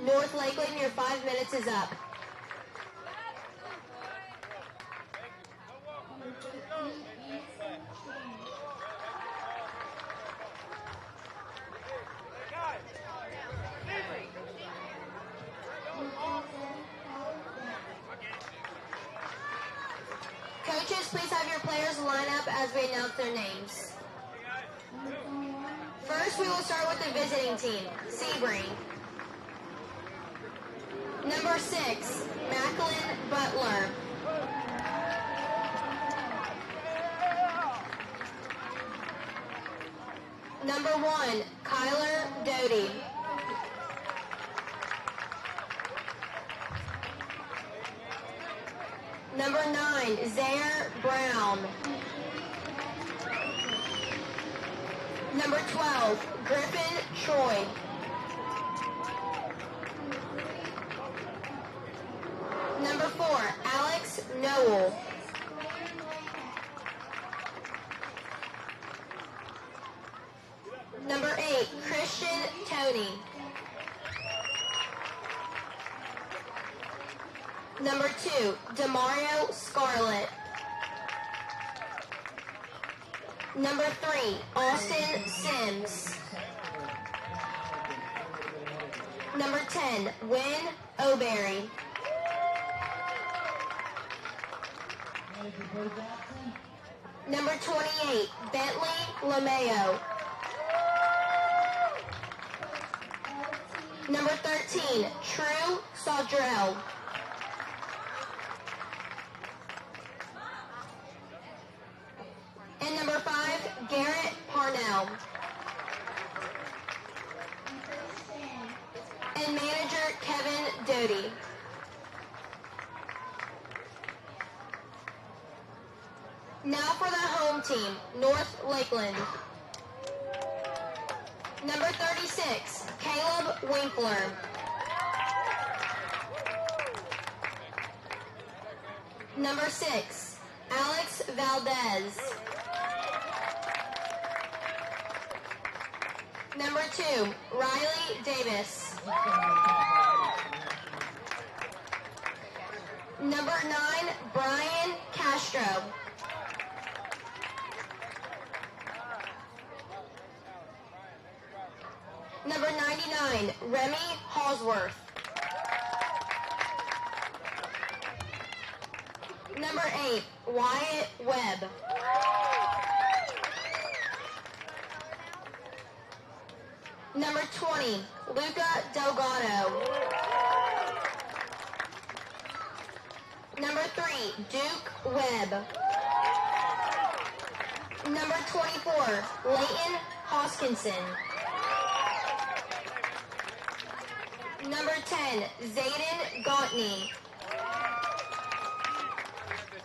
North Lakeland, your 5 minutes is up. Coaches, please have your players line up as we announce their names. First, we will start with the visiting team, Sebring. Number 6, Macklin Butler. Number 1, Kyler Doty. Number 9, Zaire Brown. Number 12, Griffin Troy. Number 4, Alex Noel. Number 8, Christian Tony. Number 2, Demario Scarlett. Number 3, Austin Sims. Number 10, Wynn O'Berry. Number 28, Bentley LeMayo. Number 13, True Saudrell. And number 5, Garrett Parnell. And manager Kevin Doty. Now for the home team, North Lakeland. Number 36, Caleb Winkler. Number 6, Alex Valdez. Number 2, Riley Davis. Number 9, Brian Castro. Number 99, Remy Halsworth. Number 8, Wyatt Webb. Number 20, Luca Delgado. Number 3, Duke Webb. Number 24, Leighton Hoskinson. Number 10, Zayden Gautney.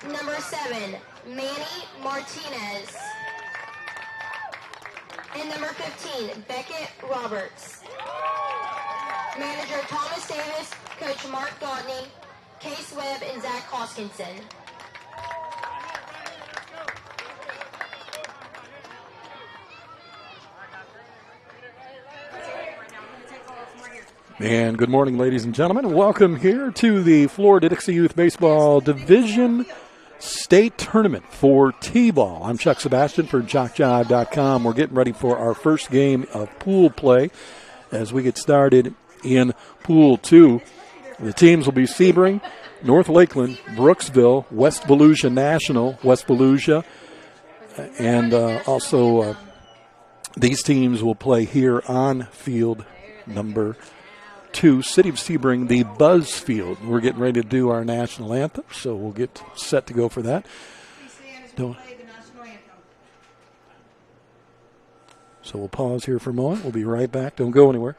Number 7, Manny Martinez. And number 15, Beckett Roberts. Manager Thomas Davis, Coach Mark Gautney, Case Webb, and Zach Hoskinson. And good morning, ladies and gentlemen. Welcome here to the Florida-Dixie Youth Baseball Division State Tournament for T-Ball. I'm Chuck Sebastian for JockJive.com. We're getting ready for our first game of pool play as we get started in Pool 2. The teams will be Sebring, North Lakeland, Brooksville, West Volusia National, West Volusia, and also these teams will play here on field number 2, City of Sebring, the Buzz Field. We're getting ready to do our national anthem, so we'll get set to go for that. So we'll pause here for a moment. We'll be right back. Don't go anywhere.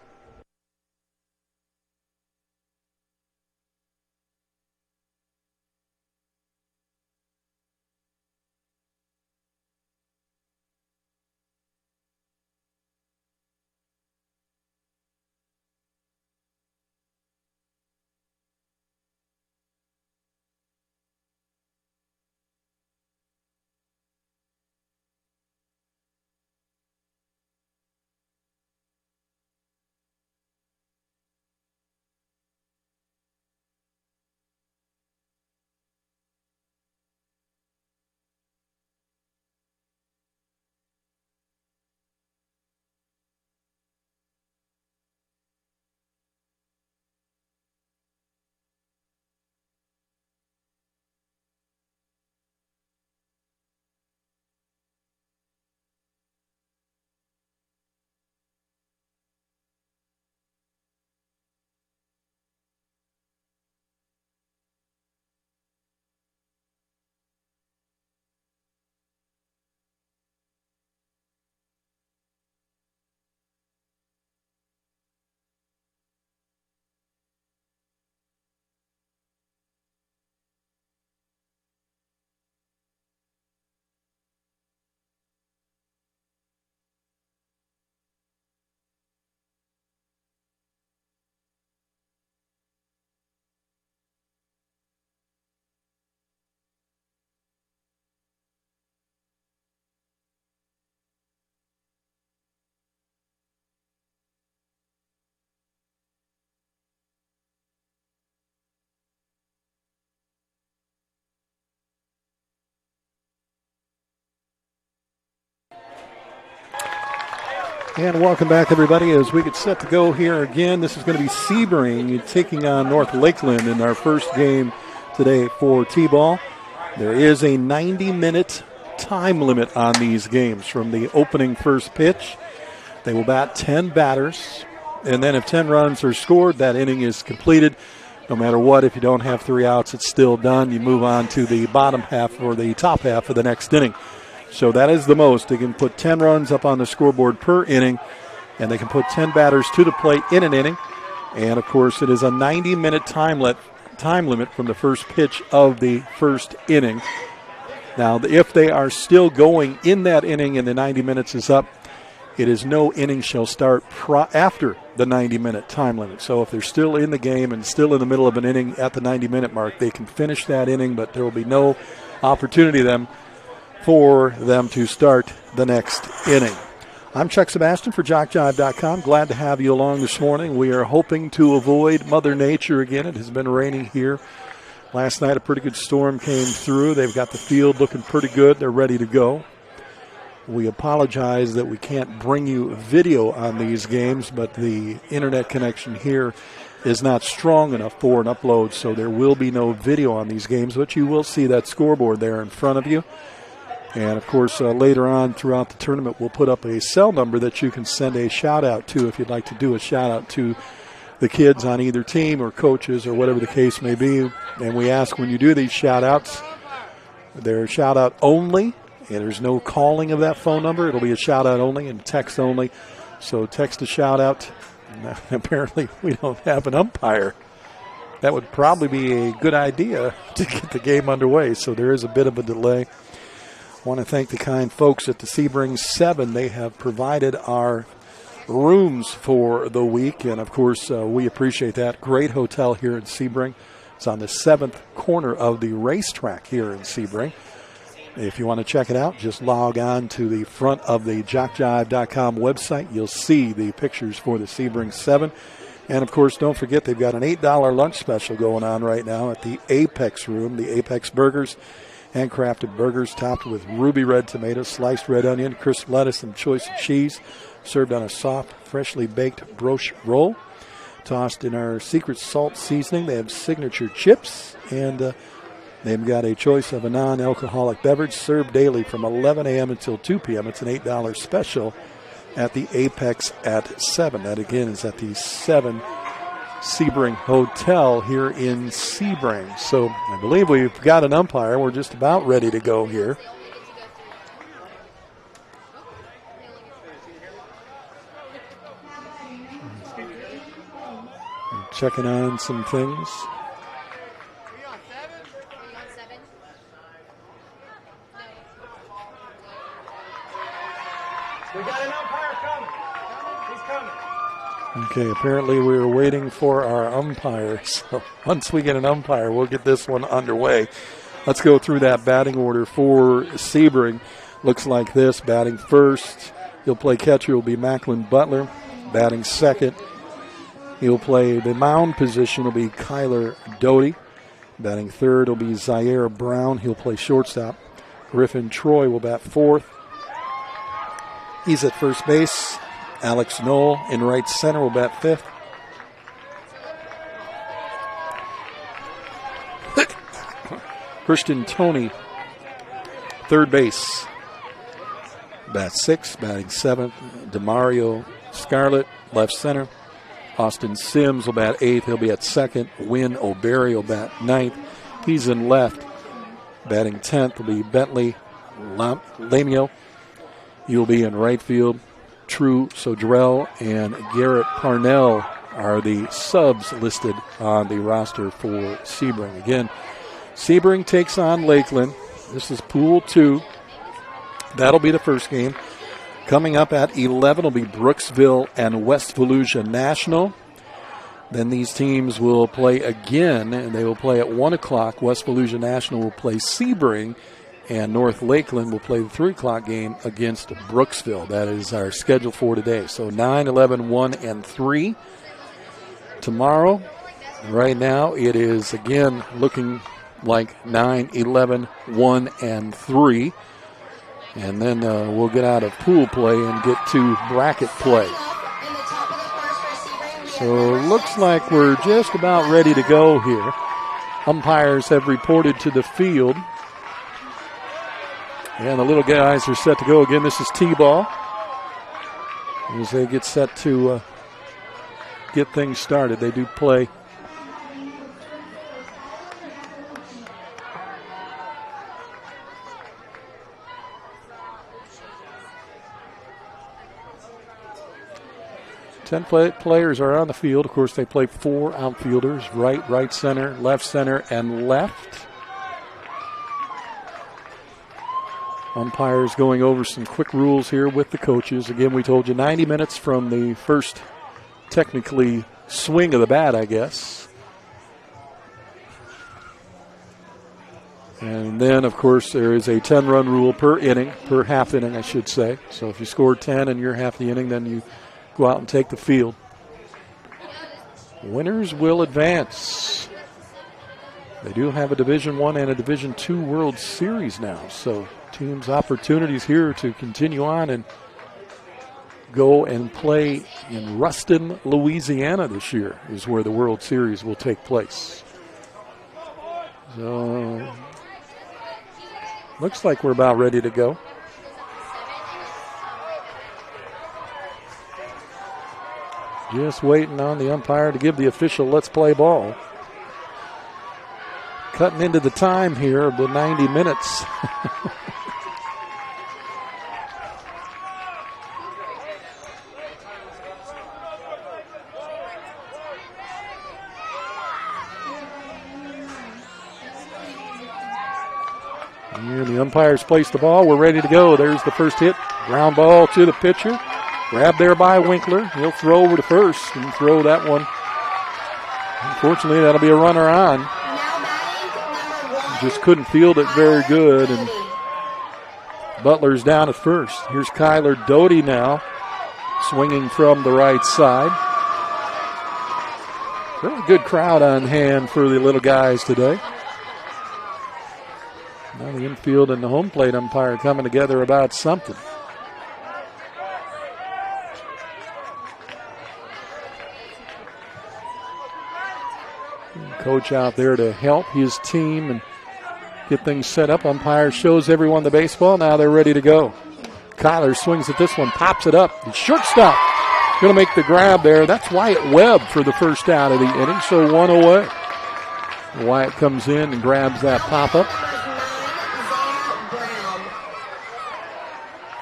And welcome back, everybody, as we get set to go here again. This is going to be Sebring taking on North Lakeland in our first game today for T-ball. There is a 90-minute time limit on these games from the opening first pitch. They will bat 10 batters, and then if 10 runs are scored, that inning is completed. No matter what, if you don't have 3 outs, it's still done. You move on to the bottom half or the top half of the next inning. So that is the most. They can put 10 runs up on the scoreboard per inning, and they can put 10 batters to the plate in an inning. And, of course, it is a 90-minute time limit from the first pitch of the first inning. Now, if they are still going in that inning and the 90 minutes is up, it is no inning shall start after the 90-minute time limit. So if they're still in the game and still in the middle of an inning at the 90-minute mark, they can finish that inning, but there will be no opportunity for them to start the next inning. I'm Chuck Sebastian for JockJive.com. Glad to have you along this morning. We are hoping to avoid Mother Nature again. It has been raining here. Last night a pretty good storm came through. They've got the field looking pretty good. They're ready to go. We apologize that we can't bring you video on these games, but the internet connection here is not strong enough for an upload, so there will be no video on these games, but you will see that scoreboard there in front of you. And, of course, later on throughout the tournament, we'll put up a cell number that you can send a shout-out to if you'd like to do a shout-out to the kids on either team or coaches or whatever the case may be. And we ask when you do these shout-outs, they're shout-out only, and there's no calling of that phone number. It'll be a shout-out only and text only. So text a shout-out. Apparently, we don't have an umpire. That would probably be a good idea to get the game underway, so there is a bit of a delay. I want to thank the kind folks at the Sebring 7. They have provided our rooms for the week, and, of course, we appreciate that. Great hotel here in Sebring. It's on the 7th corner of the racetrack here in Sebring. If you want to check it out, just log on to the front of the JockJive.com website. You'll see the pictures for the Sebring 7. And, of course, don't forget they've got an $8 lunch special going on right now at the Apex Room, the Apex Burgers. Handcrafted burgers topped with ruby red tomatoes, sliced red onion, crisp lettuce, and choice cheese, served on a soft, freshly baked broche roll, tossed in our secret salt seasoning. They have signature chips, and they've got a choice of a non-alcoholic beverage served daily from 11 a.m. until 2 p.m. It's an $8 special at the Apex at 7. That, again, is at the 7 Sebring Hotel here in Sebring. So I believe we've got an umpire. We're just about ready to go here. Checking on some things. We got an umpire coming. He's coming. Okay, apparently we were waiting for our umpire. So once we get an umpire, we'll get this one underway. Let's go through that batting order for Sebring. Looks like this. Batting first, he'll play catcher, will be Macklin Butler. Batting second, he'll play the mound position, will be Kyler Doty. Batting third will be Zaire Brown. He'll play shortstop. Griffin Troy will bat fourth. He's at first base. Alex Knoll in right center will bat fifth. Christian Toney, third base. Bat sixth, batting seventh. DeMario Scarlett, left center. Austin Sims will bat eighth. He'll be at second. Wynn O'Berry will bat ninth. He's in left. Batting 10th will be Bentley Lamio. He'll be in right field. True Sodrell and Garrett Parnell are the subs listed on the roster for Sebring. Again, Sebring takes on Lakeland. This is Pool 2. That'll be the first game. Coming up at 11 will be Brooksville and West Volusia National. Then these teams will play again, and they will play at 1 o'clock. West Volusia National will play Sebring, and North Lakeland will play the 3 o'clock game against Brooksville. That is our schedule for today. So 9, 11, 1, and 3. Tomorrow, right now, it is again looking like 9, 11, 1, and 3. And then we'll get out of pool play and get to bracket play. So looks like we're just about ready to go here. Umpires have reported to the field. And the little guys are set to go again. This is T-ball as they get set to get things started. They do play. Ten players are on the field. Of course, they play 4 outfielders, right center, and left. Umpires going over some quick rules here with the coaches. Again, we told you 90 minutes from the first, technically, swing of the bat, I guess. And then, of course, there is a 10-run rule per inning, per half inning, I should say. So if you score 10 in your half the inning, then you go out and take the field. Winners will advance. They do have a Division I and a Division II World Series now. So teams' opportunities here to continue on and go and play in Ruston, Louisiana this year is where the World Series will take place. So looks like we're about ready to go. Just waiting on the umpire to give the official let's play ball. Cutting into the time here of the 90 minutes. And the umpires place the ball. We're ready to go. There's the first hit. Ground ball to the pitcher. Grabbed there by Winkler. He'll throw over to first and throw that one. Unfortunately, that'll be a runner on. Just couldn't field it very good. And Butler's down at first. Here's Kyler Doty now, swinging from the right side. Really good crowd on hand for the little guys today. Now the infield and the home plate umpire coming together about something. Coach out there to help his team and get things set up. Umpire shows everyone the baseball. Now they're ready to go. Kyler swings at this one, pops it up. The shortstop going to make the grab there. That's Wyatt Webb for the first out of the inning, so one away. Wyatt comes in and grabs that pop-up.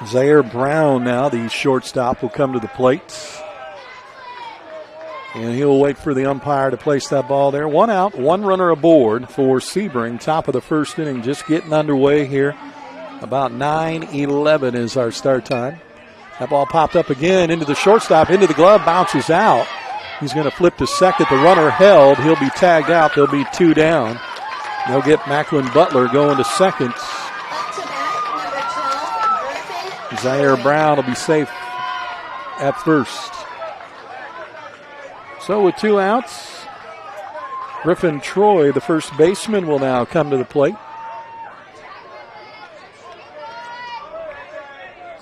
Zaire Brown now, the shortstop, will come to the plate. And he'll wait for the umpire to place that ball there. 1 out, 1 runner aboard for Sebring. Top of the first inning, just getting underway here. About 9:11 is our start time. That ball popped up again into the shortstop, into the glove, bounces out. He's going to flip to second. The runner held. He'll be tagged out. There'll be 2 down. They'll get Macklin Butler going to second. Zaire Brown will be safe at first. So with 2 outs, Griffin Troy, the first baseman, will now come to the plate.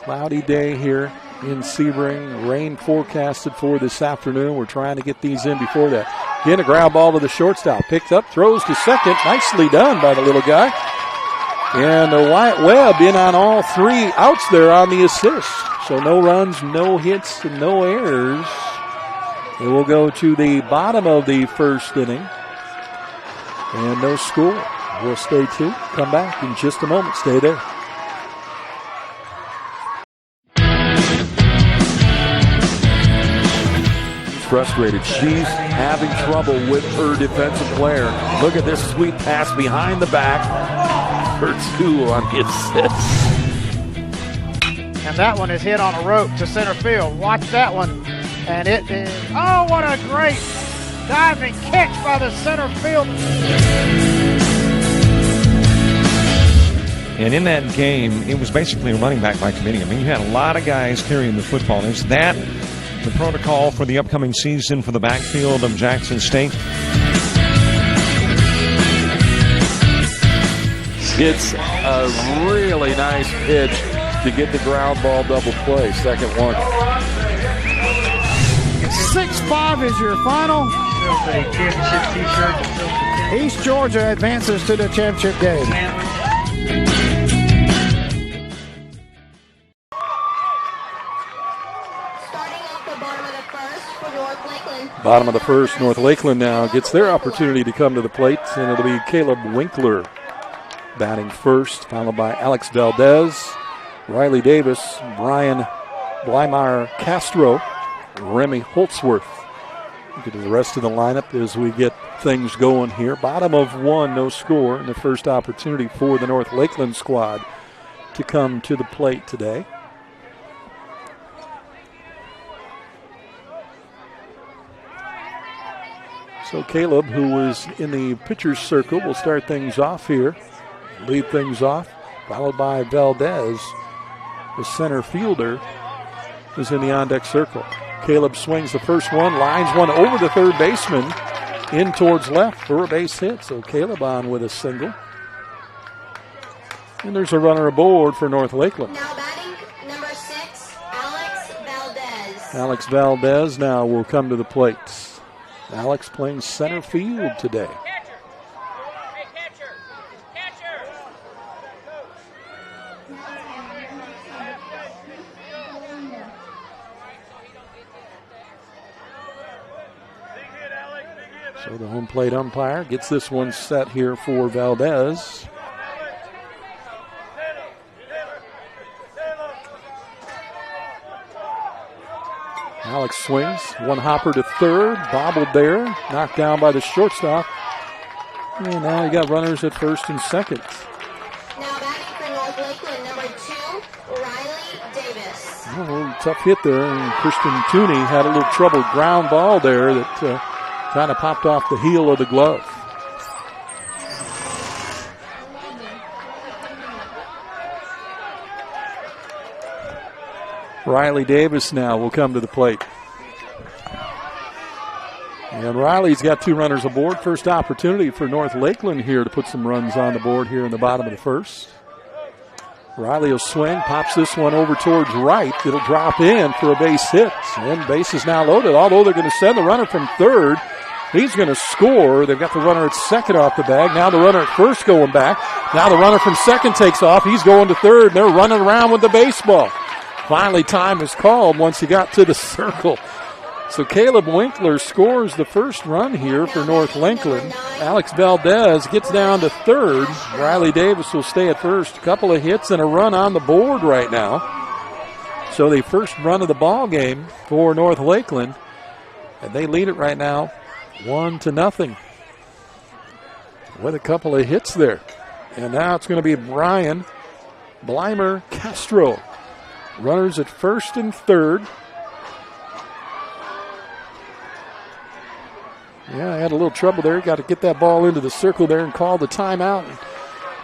Cloudy day here in Sebring. Rain forecasted for this afternoon. We're trying to get these in before that. Again, a ground ball to the shortstop. Picked up, throws to second. Nicely done by the little guy. And Wyatt Webb in on all 3 outs there on the assist. So no runs, no hits, and no errors. And we'll go to the bottom of the first inning. And no score. We'll stay tuned. Come back in just a moment. Stay there. Frustrated. She's having trouble with her defensive player. Look at this sweet pass behind the back for 2 on the assist. And that one is hit on a rope to center field. Watch that one. And it is, oh, what a great diving catch by the center field. And in that game, it was basically a running back by committee. I mean, you had a lot of guys carrying the football. Is that the protocol for the upcoming season for the backfield of Jackson State? It's a really nice pitch to get the ground ball double play. Second one. 6-5 is your final. East Georgia advances to the championship game. Starting off the bottom of the first for North Lakeland. Bottom of the first, North Lakeland now gets their opportunity to come to the plate, and it'll be Caleb Winkler batting first, followed by Alex Valdez, Riley Davis, Brian Blymeyer Castro, Remy Holtzworth. Look at the rest of the lineup as we get things going here. Bottom of one, no score, and the first opportunity for the North Lakeland squad to come to the plate today. So Caleb, who was in the pitcher's circle, will start things off here. Lead things off, followed by Valdez, the center fielder, is in the on-deck circle. Caleb swings the first one, lines one over the third baseman, in towards left for a base hit. So Caleb on with a single. And there's a runner aboard for North Lakeland. Now batting number 6, Alex Valdez. Alex Valdez now will come to the plate. Alex playing center field today. So the home plate umpire gets this one set here for Valdez. Alex swings, one hopper to third, bobbled there, knocked down by the shortstop. And now you got runners at first and second. Now batting for North Lakeland, number 2, Riley Davis. A little tough hit there, and Christian Tooney had a little trouble ground ball there that kind of popped off the heel of the glove. Riley Davis now will come to the plate. And Riley's got 2 runners aboard. First opportunity for North Lakeland here to put some runs on the board here in the bottom of the first. Riley will swing, pops this one over towards right. It'll drop in for a base hit. And base is now loaded, although they're going to send the runner from third. He's going to score. They've got the runner at second off the bag. Now the runner at first going back. Now the runner from second takes off. He's going to third, and they're running around with the baseball. Finally, time is called once he got to the circle. So Caleb Winkler scores the first run here for North Lakeland. Alex Valdez gets down to third. Riley Davis will stay at first. A couple of hits and a run on the board right now. So the first run of the ball game for North Lakeland. And they lead it right now 1-0 with a couple of hits there. And now it's going to be Brian Blymer Castro. Runners at first and third. Yeah, I had a little trouble there. Got to get that ball into the circle there and call the timeout and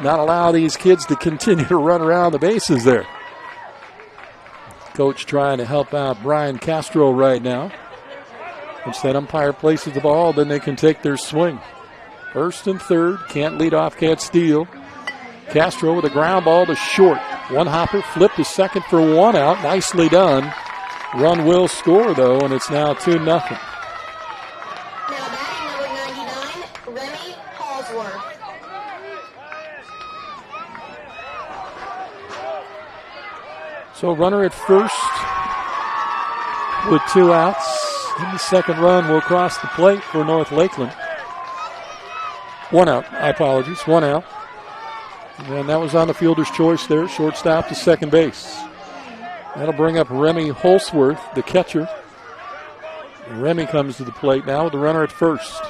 not allow these kids to continue to run around the bases there. Coach trying to help out Brian Castro right now. Once that umpire places the ball, then they can take their swing. First and third. Can't lead off, can't steal. Castro with a ground ball to short. One hopper, flipped to second for 1 out. Nicely done. Run will score, though, and it's now 2-0. Now batting number 99, Remy Holtzworth. So runner at first with 2 outs. And the second run will cross the plate for North Lakeland. 1 out, I apologize, 1 out. And that was on the fielder's choice there, shortstop to second base. That'll bring up Remy Holtzworth, the catcher. And Remy comes to the plate now with the runner at first.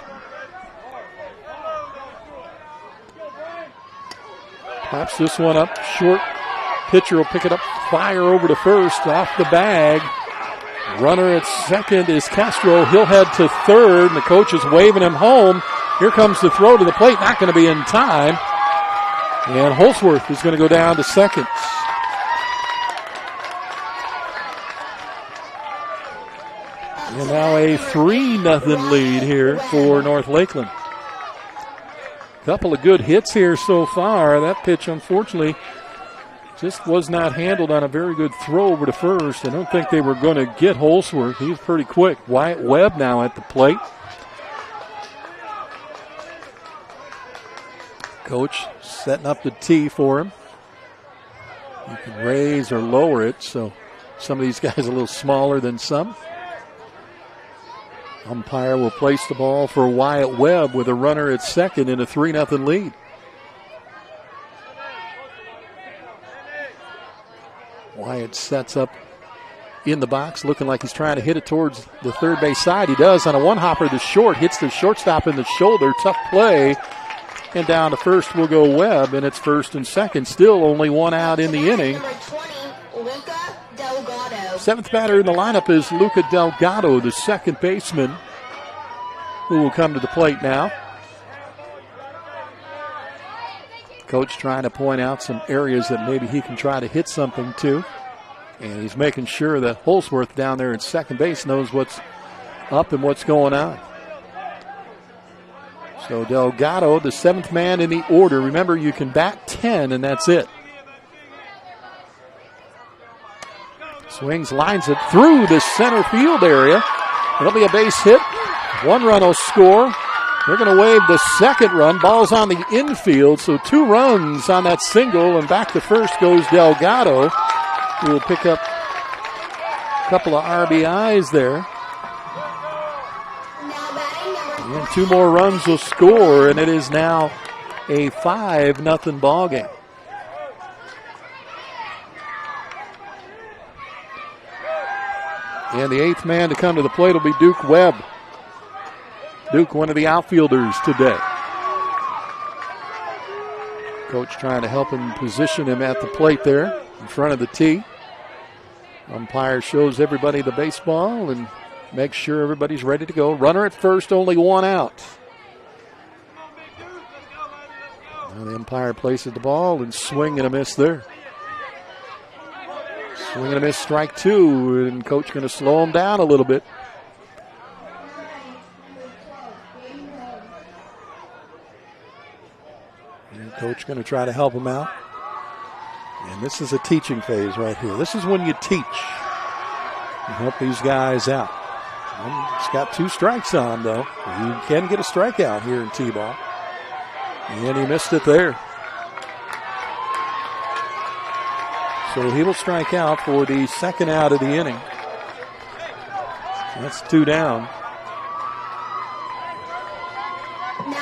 Pops this one up short. Pitcher will pick it up, fire over to first, off the bag. Runner at second is Castro. He'll head to third, and the coach is waving him home. Here comes the throw to the plate, not going to be in time. And Holtzworth is going to go down to second. And now a 3-0 lead here for North Lakeland. Couple of good hits here so far. That pitch, unfortunately, Just was not handled on a very good throw over to first. I don't think they were going to get Holsworth. He's pretty quick. Wyatt Webb now at the plate. Coach setting up the tee for him. You can raise or lower it, so some of these guys are a little smaller than some. Umpire will place the ball for Wyatt Webb with a runner at second in a 3-0 lead. Wyatt sets up in the box, looking like he's trying to hit it towards the third base side. He does on a one-hopper to short, hits the shortstop in the shoulder. Tough play. And down to first will go Webb, and it's first and second. Still only one out in the inning. Number 20, Luca Delgado. Seventh batter in the lineup is Luca Delgado, the second baseman, who will come to the plate now. Coach trying to point out some areas that maybe he can try to hit something to. And he's making sure that Holsworth down there at second base knows what's up and what's going on. So Delgado, the seventh man in the order. Remember, you can bat 10, and that's it. Swings, lines it through the center field area. It'll be a base hit. One run will score. They're going to wave the second run. Ball's on the infield, so 2 runs on that single, and back to first goes Delgado, who will pick up a couple of RBIs there. And 2 more runs will score, and it is now a 5-0 ball game. And the 8th man to come to the plate will be Duke Webb. Duke, one of the outfielders today. Coach trying to help him position him at the plate there in front of the tee. Umpire shows everybody the baseball and make sure everybody's ready to go. Runner at first, only one out. Now the umpire places the ball and swing and a miss there. Swing and a miss, strike 2, and coach going to slow him down a little bit. And coach going to try to help him out. And this is a teaching phase right here. This is when you teach. You help these guys out. He's got 2 strikes on him, though. He can get a strikeout here in T-ball. And he missed it there. So he will strike out for the second out of the inning. That's 2 down.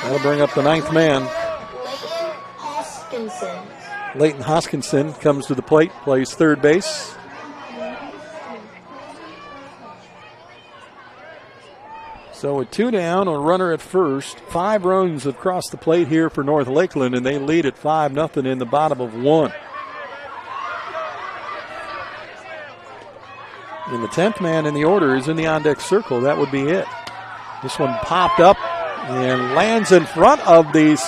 That'll bring up the 9th man. Leighton Hoskinson comes to the plate, plays third base. So with 2 down, a runner at first, 5 runs across the plate here for North Lakeland, and they lead at 5-0 in the bottom of 1. And the 10th man in the order is in the on-deck circle. That would be it. This one popped up and lands in front of the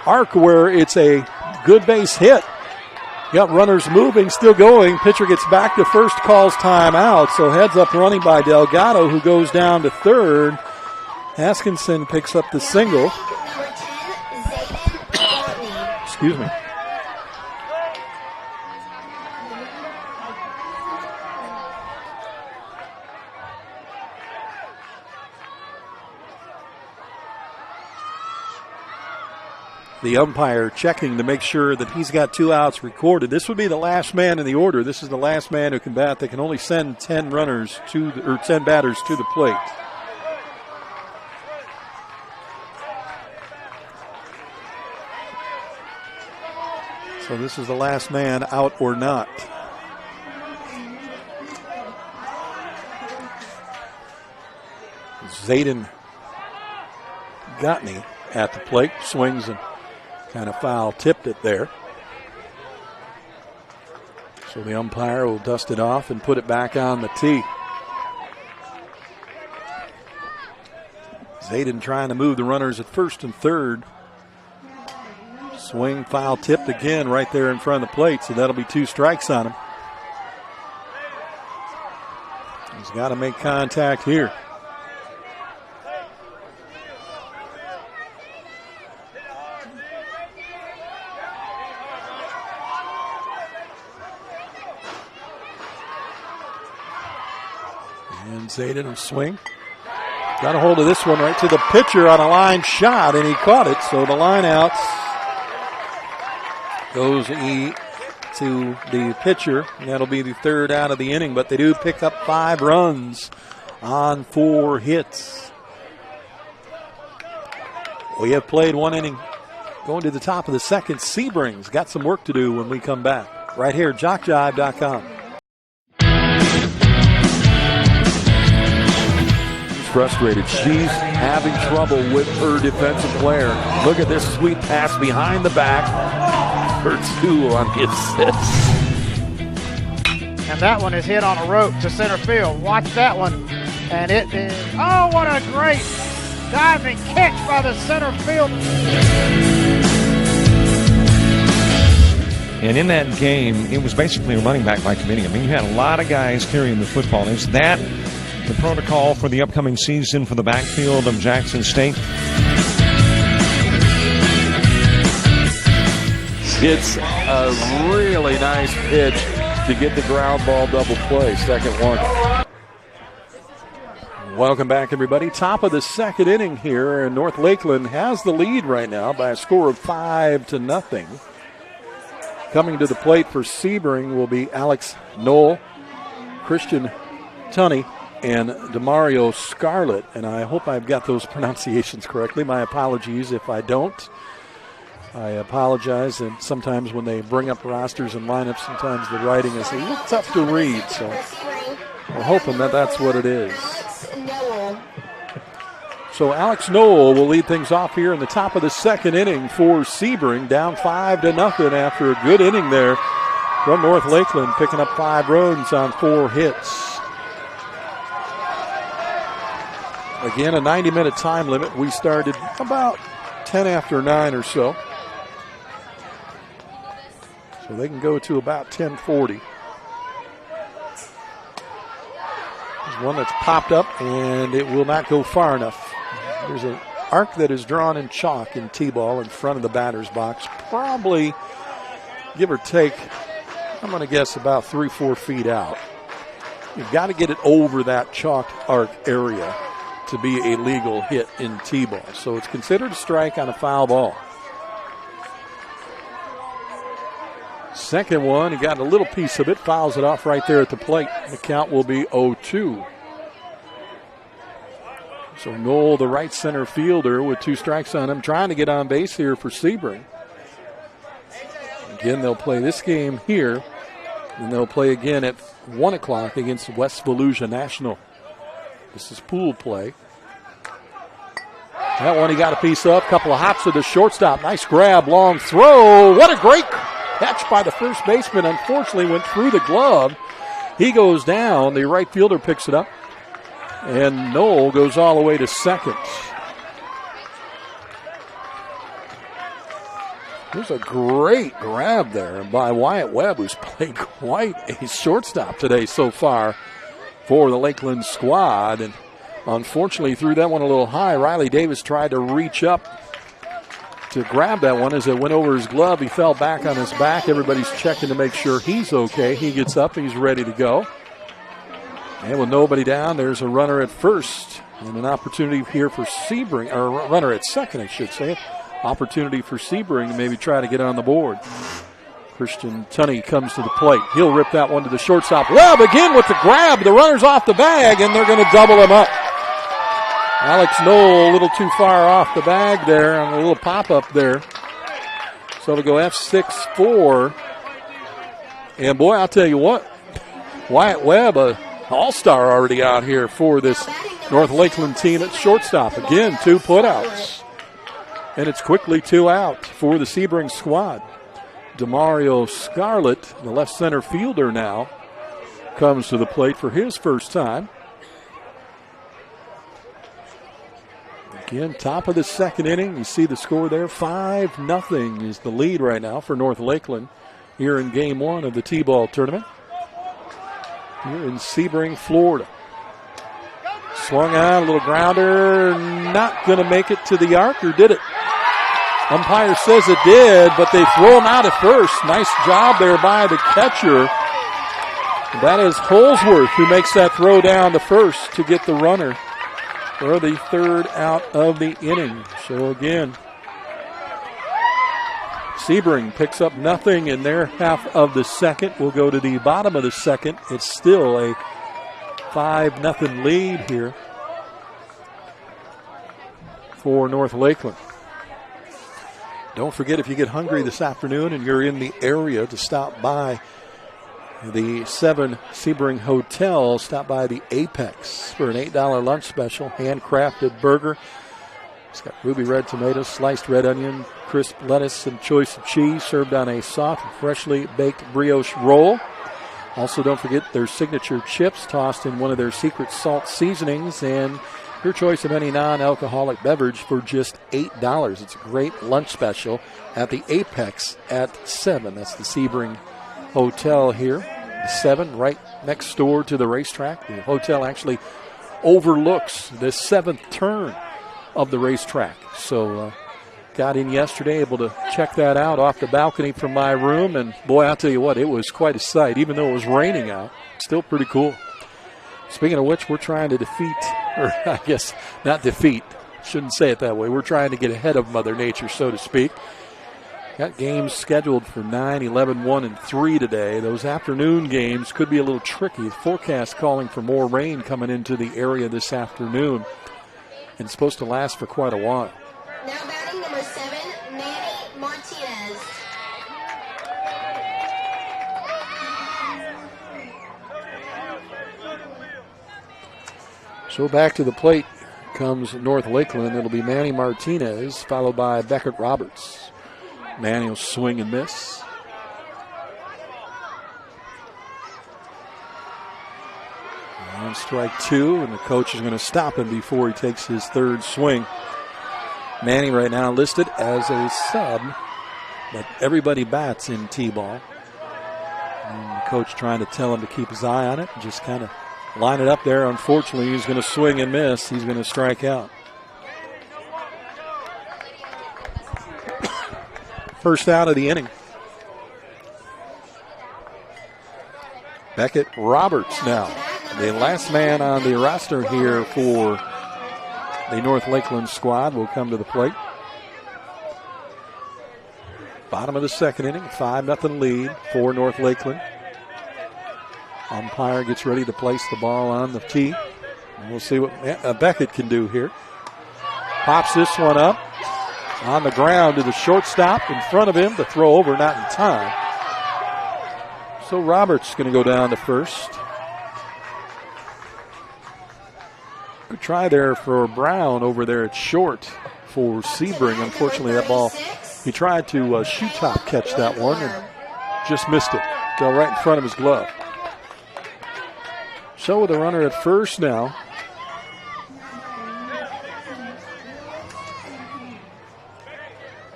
arc where it's a good base hit. Got runners moving, still going. Pitcher gets back to first, calls timeout. So heads up running by Delgado, who goes down to third. Haskinson picks up the single. Excuse me. The umpire checking to make sure that he's got 2 outs recorded. This would be the last man in the order. This is the last man who can bat. They can only send 10 runners to, or 10 batters to the plate. So this is the last man out or not. Zayden Gottney at the plate, swings and kind of foul tipped it there. So the umpire will dust it off and put it back on the tee. Zayden trying to move the runners at first and third. Swing, foul tipped again right there in front of the plate, so that'll be 2 strikes on him. He's got to make contact here. And Zayden will swing. Got a hold of this one right to the pitcher on a line shot, and he caught it. So the line out goes to the pitcher, and that'll be the third out of the inning. But they do pick up 5 runs on 4 hits. We have played 1 inning. Going to the top of the second, Sebring's got some work to do when we come back. Right here, JockJive.com. She's frustrated. She's having trouble with her defensive player. Look at this sweet pass behind the back for 2 on the assist. And that one is hit on a rope to center field. Watch that one. And it is, oh, what a great diving catch by the center field. And in that game, it was basically a running back by committee. I mean, you had a lot of guys carrying the football. Is that the protocol for the upcoming season for the backfield of Jackson State? It's a really nice pitch to get the ground ball double play. Second one. Welcome back, everybody. Top of the second inning here, and North Lakeland has the lead right now by a score of 5-0. Coming to the plate for Sebring will be Alex Knoll, Christian Tunney, and Demario Scarlett. And I hope I've got those pronunciations correctly. My apologies if I don't. I apologize. And sometimes when they bring up rosters and lineups, sometimes the writing is a little tough to read. So we're hoping that that's what it is. So Alex Knoll will lead things off here in the top of the second inning for Sebring, down 5-0 after a good inning there from North Lakeland, picking up 5 runs on 4 hits. Again, a 90-minute time limit. We started about 10 after 9 or so. So they can go to about 10:40. There's one that's popped up, and it will not go far enough. There's an arc that is drawn in chalk in T-ball in front of the batter's box. Probably, give or take, I'm going to guess about 3-4 feet out. You've got to get it over that chalk arc area to be a legal hit in T-ball. So it's considered a strike on a foul ball. Second one, he got a little piece of it, fouls it off right there at the plate. The count will be 0-2. So Knoll, the right center fielder, with 2 strikes on him, trying to get on base here for Sebring. Again, they'll play this game here, and they'll play again at 1 o'clock against West Volusia National. This is pool play. That one he got a piece of. Couple of hops to the shortstop. Nice grab, long throw. What a great catch by the first baseman. Unfortunately, went through the glove. He goes down. The right fielder picks it up. And Knoll goes all the way to second. There's a great grab there by Wyatt Webb, who's played quite a shortstop today so far for the Lakeland squad. And unfortunately threw that one a little high. Riley Davis tried to reach up to grab that one as it went over his glove. He fell back on his back. Everybody's checking to make sure he's okay. He gets up. He's ready to go. And with nobody down, there's a runner at first and an opportunity here for Sebring, or a runner at second, I should say. Opportunity for Sebring to maybe try to get on the board. Christian Tunney comes to the plate. He'll rip that one to the shortstop. Webb again with the grab. The runner's off the bag, and they're going to double him up. Alex Knoll a little too far off the bag there on a little pop-up there. So it'll go F6-4. And boy, I'll tell you what, Wyatt Webb, all-star already out here for this North Lakeland team at shortstop. Again, 2 putouts. And it's quickly 2 out for the Sebring squad. Demario Scarlett, the left center fielder now, comes to the plate for his first time. Again, top of the second inning. You see the score there. 5-0 is the lead right now for North Lakeland here in Game 1 of the T-ball tournament. Here in Sebring, Florida. Swung on, a little grounder, not going to make it to the arc, or did it? Umpire says it did, but they throw him out at first. Nice job there by the catcher And that is Holsworth who makes that throw down to first to get the runner for the third out of the inning. So again, Sebring picks up nothing in their half of the second. We'll go to the bottom of the second. It's still a 5-0 lead here for North Lakeland. Don't forget, if you get hungry this afternoon and you're in the area, to stop by the 7 Sebring Hotel, stop by the Apex for an $8 lunch special, handcrafted burger. It's got ruby red tomatoes, sliced red onion, crisp lettuce, and choice of cheese served on a soft and freshly baked brioche roll. Also, don't forget their signature chips tossed in one of their secret salt seasonings, and your choice of any non-alcoholic beverage for just $8. It's a great lunch special at the Apex at 7. That's the Sebring Hotel here. The 7 right next door to the racetrack. The hotel actually overlooks the 7th turn of the racetrack. So got in yesterday, able to check that out off the balcony from my room, and boy, I'll tell you what, it was quite a sight. Even though it was raining out, still pretty cool. Speaking of which, we're trying to defeat, or I guess not defeat, shouldn't say it that way. We're trying to get ahead of Mother Nature, so to speak. Got games scheduled for 9, 11, 1, and 3 today. Those afternoon games could be a little tricky. Forecast calling for more rain coming into the area this afternoon, and it's supposed to last for quite a while. Now batting number 7, Manny Martinez. So back to the plate comes North Lakeland. It'll be Manny Martinez, followed by Beckett Roberts. Manny will swing and miss. And strike 2, and the coach is going to stop him before he takes his third swing. Manny right now listed as a sub, but everybody bats in T-ball. And the coach trying to tell him to keep his eye on it and just kind of line it up there. Unfortunately, he's going to swing and miss. He's going to strike out. First out of the inning. Beckett Roberts now, the last man on the roster here for the North Lakeland squad, will come to the plate. Bottom of the second inning, 5-0 lead for North Lakeland. Umpire gets ready to place the ball on the tee. And we'll see what Beckett can do here. Pops this one up on the ground to the shortstop in front of him. The throw over, not in time. So Roberts going to go down to first. Good try there for Brown over there at short for Sebring. Unfortunately, that ball, he tried to shoe top catch that one and just missed it. Fell right in front of his glove. So with a runner at first now.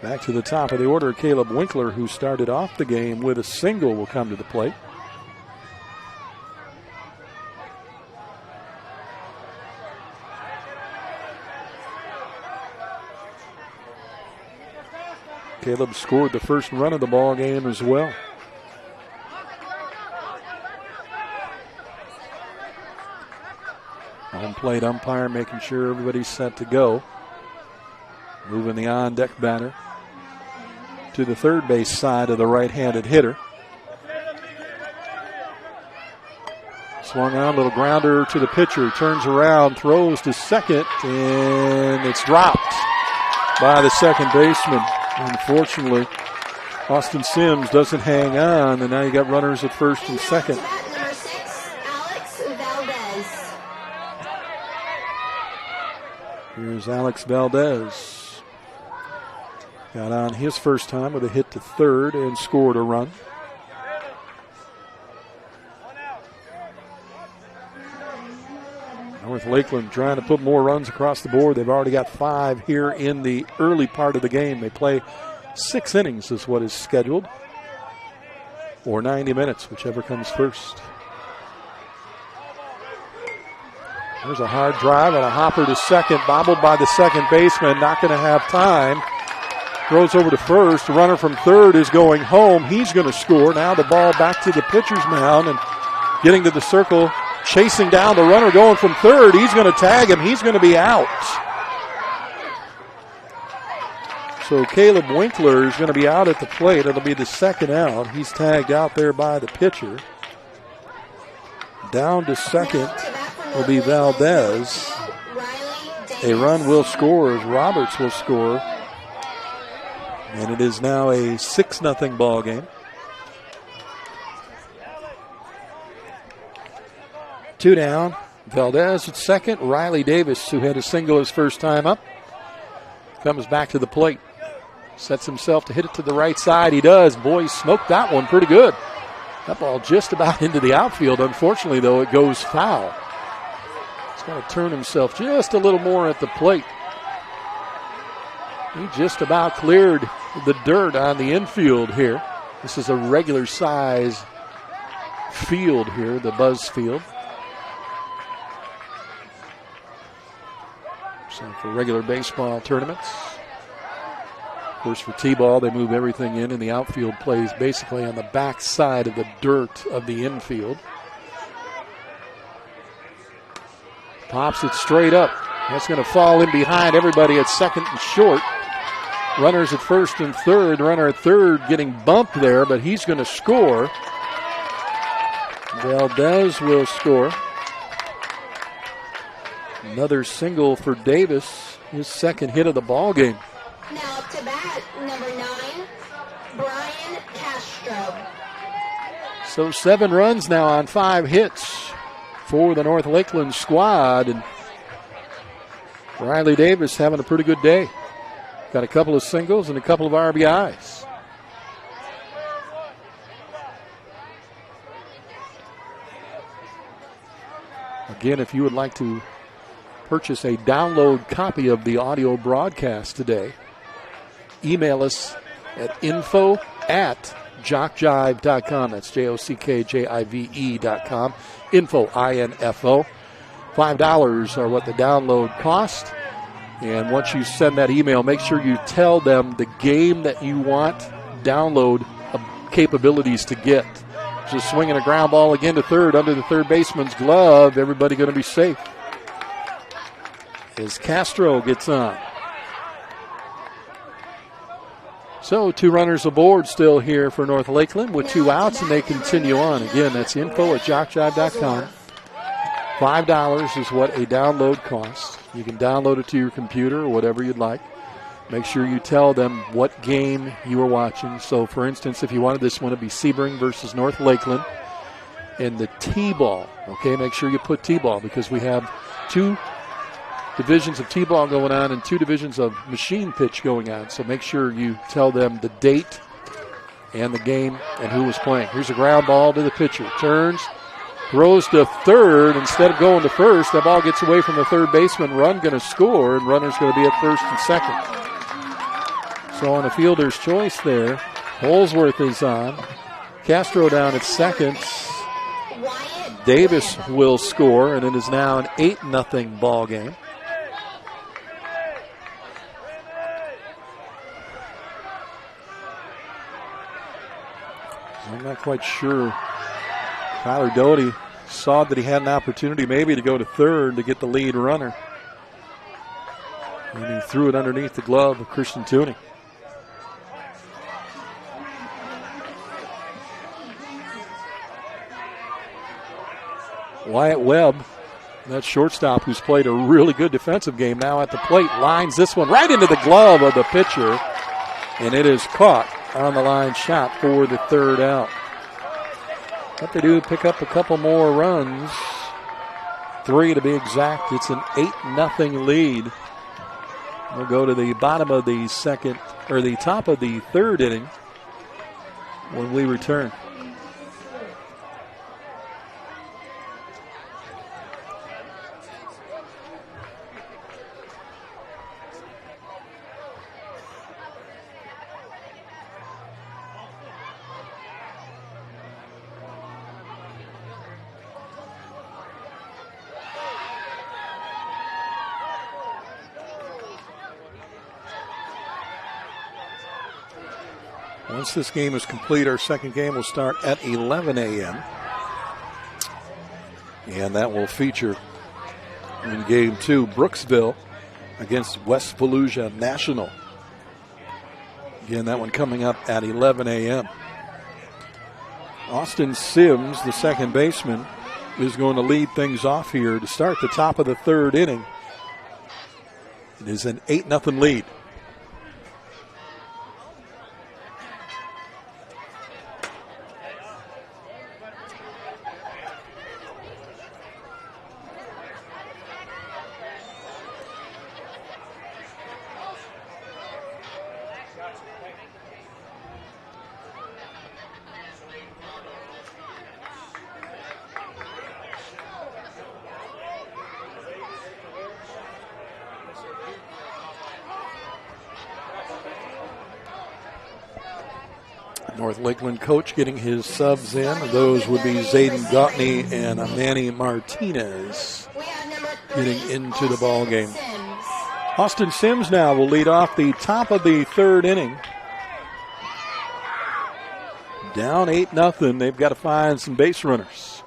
Back to the top of the order, Caleb Winkler, who started off the game with a single, will come to the plate. Caleb scored the first run of the ball game as well. Home plate umpire making sure everybody's set to go. Moving the on-deck batter to the third base side of the right-handed hitter. Swung on, little grounder to the pitcher, turns around, throws to second, and it's dropped by the second baseman. Unfortunately, Austin Sims doesn't hang on, and now you got runners at first and second. Number 6, Alex Valdez. Here's Alex Valdez. Got on his first time with a hit to third and scored a run. North Lakeland trying to put more runs across the board. They've already got 5 here in the early part of the game. They play 6 innings is what is scheduled, or 90 minutes, whichever comes first. There's a hard drive and a hopper to second, bobbled by the second baseman, not going to have time. Throws over to first. The runner from third is going home. He's going to score. Now the ball back to the pitcher's mound, and getting to the circle, chasing down the runner, going from third. He's going to tag him. He's going to be out. So Caleb Winkler is going to be out at the plate. It'll be the second out. He's tagged out there by the pitcher. Down to second will be Valdez. A run will score as Roberts will score. And it is now a 6-0 ball game. 2 down. Valdez at second. Riley Davis, who had a single his first time up, comes back to the plate. Sets himself to hit it to the right side. He does. Boy, he smoked that one pretty good. That ball just about into the outfield. Unfortunately, though, it goes foul. He's got to turn himself just a little more at the plate. He just about cleared the dirt on the infield here. This is a regular size field here, the Buzz Field. So for regular baseball tournaments. Of course, for T-ball, they move everything in, and the outfield plays basically on the back side of the dirt of the infield. Pops it straight up. That's going to fall in behind everybody at second and short. Runners at first and third. Runner at third getting bumped there, but he's going to score. Valdez will score. Another single for Davis, his second hit of the ball game. Now up to bat, number 9, Brian Castro. So 7 runs now on 5 hits for the North Lakeland squad. And Riley Davis having a pretty good day. Got a couple of singles and a couple of RBIs. Again, if you would like to purchase a download copy of the audio broadcast today, email us at info@jockjive.com. That's JOCKJIVE.com. Info, INFO. $5 are what the download cost. And once you send that email, make sure you tell them the game that you want download capabilities to get. Just swinging a ground ball again to third under the third baseman's glove. Everybody going to be safe as Castro gets on. So 2 runners aboard still here for North Lakeland with 2 outs, and they continue on. Again, that's info@jockjive.com. $5 is what a download costs. You can download it to your computer or whatever you'd like. Make sure you tell them what game you are watching. So, for instance, if you wanted this one to be Sebring versus North Lakeland and the T-ball, okay, make sure you put T-ball because we have 2 divisions of T-ball going on and 2 divisions of machine pitch going on. So make sure you tell them the date and the game and who was playing. Here's a ground ball to the pitcher. Turns, throws to third instead of going to first. That ball gets away from the third baseman. Run going to score, and runner's going to be at first and second. So on a fielder's choice there, Holsworth is on. Castro down at second. Davis will score, and it is now an 8-0 ball game. I'm not quite sure. Tyler Doty saw that he had an opportunity maybe to go to third to get the lead runner. And he threw it underneath the glove of Christian Tooney. Wyatt Webb, that shortstop who's played a really good defensive game now at the plate, lines this one right into the glove of the pitcher. And it is caught on the line shot for the third out. What they do, pick up a couple more runs. 3 to be exact. It's an 8-0 lead. We'll go to the bottom of the second, or the top of the third inning when we return. Once this game is complete, our second game will start at 11 a.m. And that will feature in Game 2, Brooksville against West Volusia National. Again, that one coming up at 11 a.m. Austin Sims, the second baseman, is going to lead things off here to start the top of the third inning. It is an 8-0 lead. North Lakeland coach getting his subs in. Those would be Zayden Gautney and Manny Martinez getting into the ball game. Austin Sims now will lead off the top of the third inning. Down 8-0. They've got to find some base runners.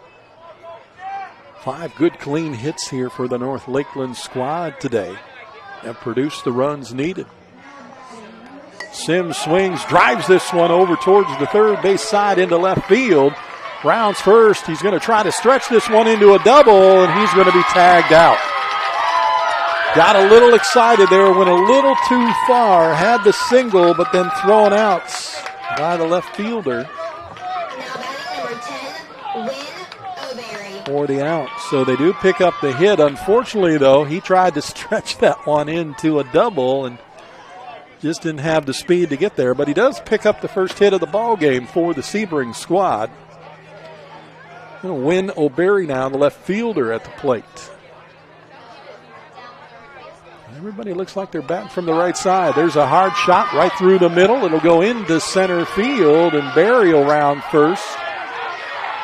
5 good clean hits here for the North Lakeland squad today have produced the runs needed. Sims swings, drives this one over towards the third base side into left field. Rounds first. He's going to try to stretch this one into a double, and he's going to be tagged out. Got a little excited there, went a little too far, had the single, but then thrown out by the left fielder. Now batting number 10, Win O'Berry. For the out. So they do pick up the hit. Unfortunately, though, he tried to stretch that one into a double and just didn't have the speed to get there, but he does pick up the first hit of the ball game for the Sebring squad. Win O'Berry now, the left fielder at the plate. Everybody looks like they're batting from the right side. There's a hard shot right through the middle. It'll go into center field, and Berry will round first.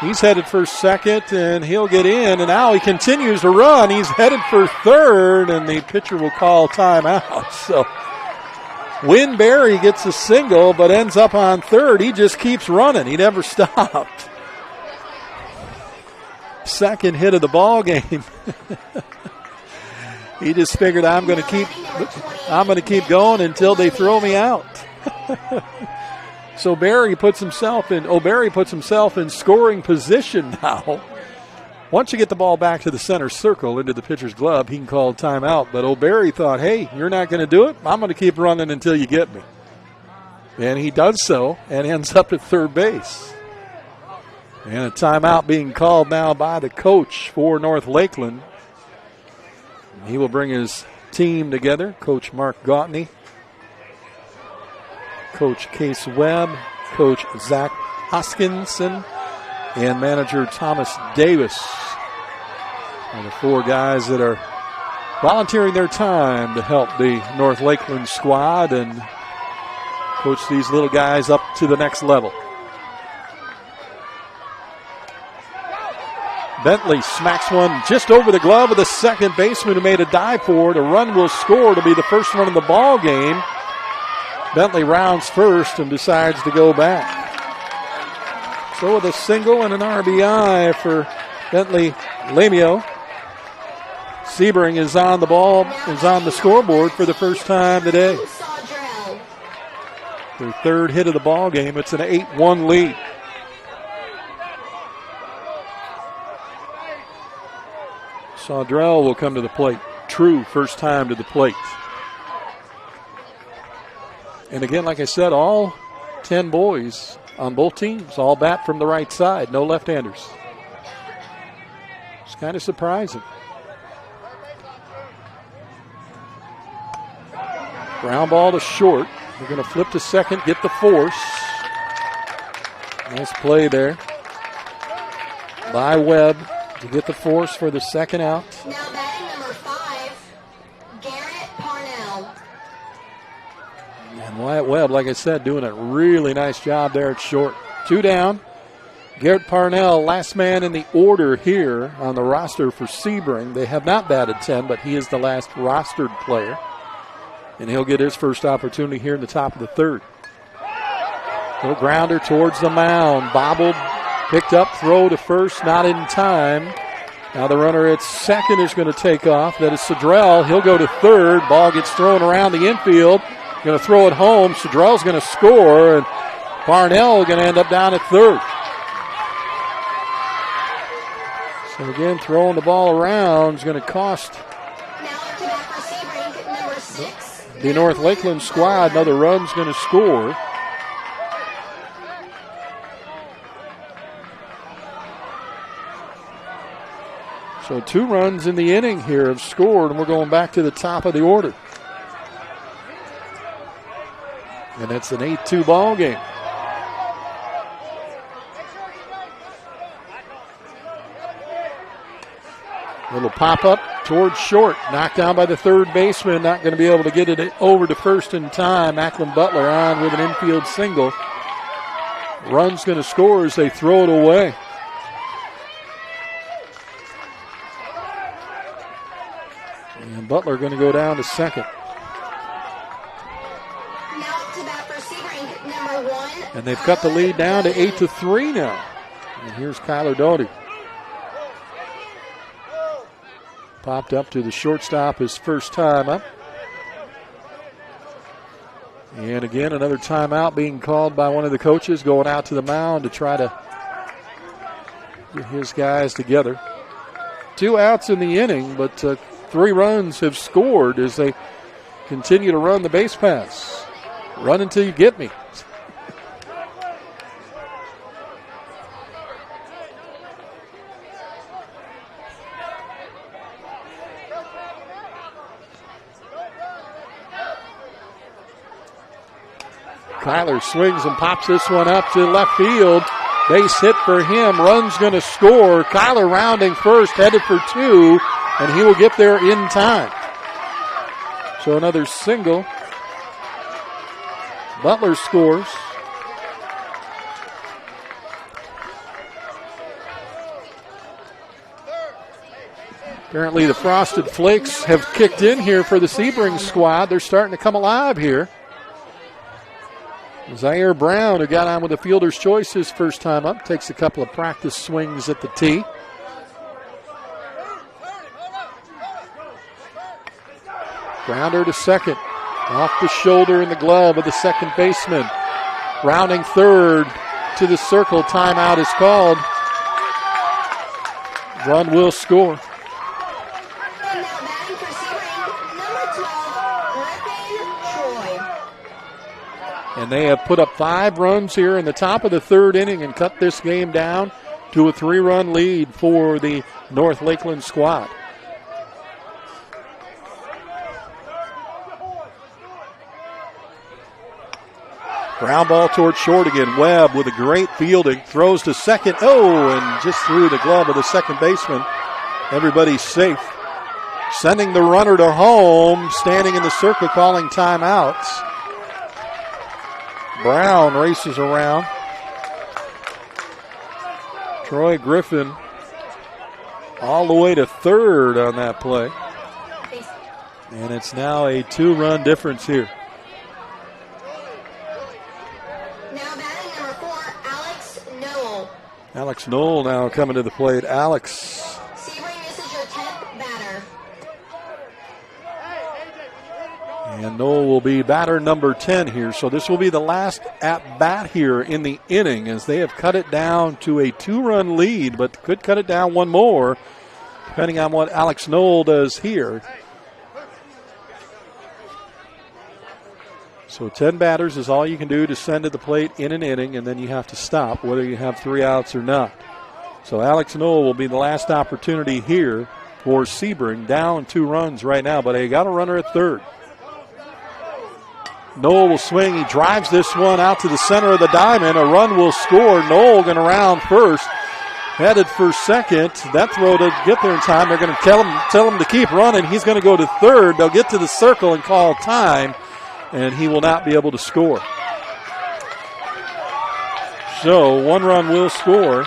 He's headed for second, and he'll get in, and now he continues to run. He's headed for third, and the pitcher will call timeout. So Win Berry gets a single, but ends up on third. He just keeps running. He never stopped. Second hit of the ball game. He just figured I'm going to keep going until they throw me out. So O'Berry puts himself in scoring position now. Once you get the ball back to the center circle into the pitcher's glove, he can call timeout. But O'Berry thought, hey, you're not going to do it? I'm going to keep running until you get me. And he does so and ends up at third base. And a timeout being called now by the coach for North Lakeland. He will bring his team together, Coach Mark Gautney, Coach Case Webb, Coach Zach Hoskinson, and manager Thomas Davis are the 4 guys that are volunteering their time to help the North Lakeland squad and coach these little guys up to the next level. Bentley smacks one just over the glove of the second baseman who made a dive for it. A run will score to be the first one in the ball game. Bentley rounds first and decides to go back. So with a single and an RBI for Bentley Lamio, Sebring is on the scoreboard for the first time today. Their third hit of the ball game. It's an 8-1 lead. Saudrell will come to the plate. True first time to the plate. And again, like I said, all 10 boys on both teams all bat from the right side. No left-handers. It's kind of surprising. Ground ball to short. They're going to flip to second, get the force. Nice play there by Webb to get the force for the second out. Now batting number 5, Garrett Parnell. And Wyatt Webb, like I said, doing a really nice job there at short. 2 down. Garrett Parnell, last man in the order here on the roster for Sebring. They have not batted 10, but he is the last rostered player. And he'll get his first opportunity here in the top of the third. Little grounder towards the mound. Bobbled, picked up, throw to first, not in time. Now the runner at second is going to take off. That is Cedrell. He'll go to third. Ball gets thrown around the infield. Going to throw it home. Cedrell's going to score, and Parnell going to end up down at third. So again, throwing the ball around is going to cost the North Lakeland squad another run's going to score. So 2 runs in the inning here have scored, and we're going back to the top of the order. And it's an 8-2 ball game. Little pop-up towards short. Knocked down by the third baseman. Not going to be able to get it over to first in time. Macklin Butler on with an infield single. Run's going to score as they throw it away. And Butler going to go down to second. Now to bat for Sebring, number 1. And they've cut the lead down to 8-3 now. And here's Kyler Doty. Popped up to the shortstop his first time up. And again, another timeout being called by one of the coaches going out to the mound to try to get his guys together. 2 outs in the inning, but 3 runs have scored as they continue to run the base pass. Run until you get me. Kyler swings and pops this one up to left field. Base hit for him. Run's going to score. Kyler rounding first, headed for 2, and he will get there in time. So another single. Butler scores. Apparently the Frosted Flakes have kicked in here for the Sebring squad. They're starting to come alive here. Zaire Brown, who got on with the fielder's choice his first time up, takes a couple of practice swings at the tee. Grounder to second. Off the shoulder in the glove of the second baseman. Rounding third to the circle. Timeout is called. Run will score. And now batting for Sebring, number 12, Griffin Troy. And they have put up 5 runs here in the top of the third inning and cut this game down to a 3-run lead for the North Lakeland squad. Ground ball towards short again. Webb with a great fielding. Throws to second. Oh, and just through the glove of the second baseman. Everybody's safe. Sending the runner to home. Standing in the circle calling timeouts. Brown races around. Troy Griffin all the way to third on that play. And it's now a 2-run difference here. Now batting number 4, Alex Noel. Alex Knoll now coming to the plate. Alex. Sebring, this is your 10th batter. And Knoll will be batter number 10 here. So this will be the last at-bat here in the inning as they have cut it down to a 2-run lead, but could cut it down one more depending on what Alex Knoll does here. So 10 batters is all you can do to send to the plate in an inning, and then you have to stop whether you have 3 outs or not. So Alex Knoll will be the last opportunity here for Sebring, down 2 runs right now, but they got a runner at third. Knoll will swing. He drives this one out to the center of the diamond. A run will score. Knoll going to round first. Headed for second. That throw to get there in time. They're going to tell him to keep running. He's going to go to third. They'll get to the circle and call time, and he will not be able to score. So 1 run will score.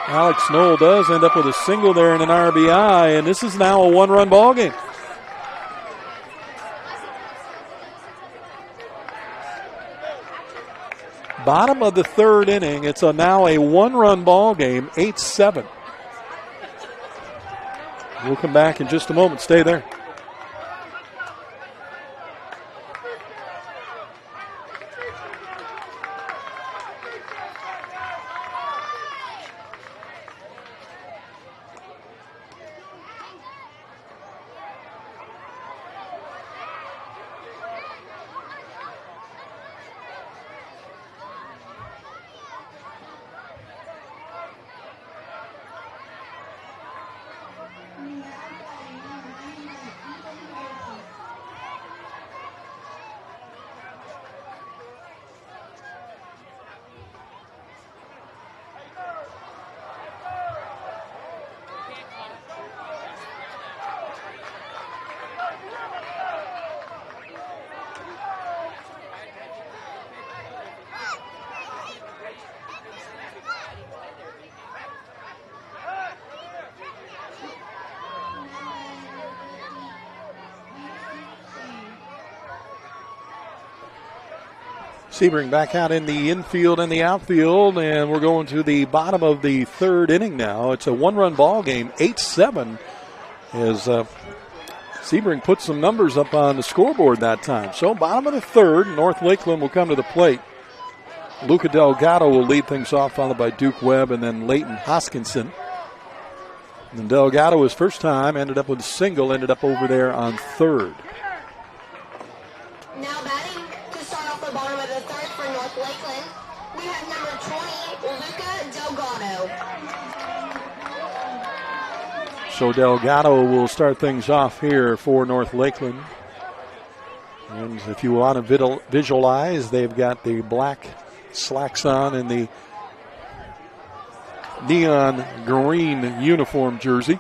Alex Knoll does end up with a single there and an RBI, and this is now a 1-run ball game. Bottom of the third inning, it's now a 1-run ball game, 8-7. We'll come back in just a moment. Stay there. Sebring back out in the infield and the outfield, and we're going to the bottom of the third inning now. It's a one-run ball game, 8-7, as Sebring put some numbers up on the scoreboard that time. So bottom of the third, North Lakeland will come to the plate. Luca Delgado will lead things off, followed by Duke Webb and then Leighton Hoskinson. And Delgado, his first time, ended up with a single, ended up over there on third. Now batting to start off the bottom of the third for North Lakeland, we have number 20, Luca Delgado. So Delgado will start things off here for North Lakeland. And if you want to visualize, they've got the black slacks on and the neon green uniform jersey.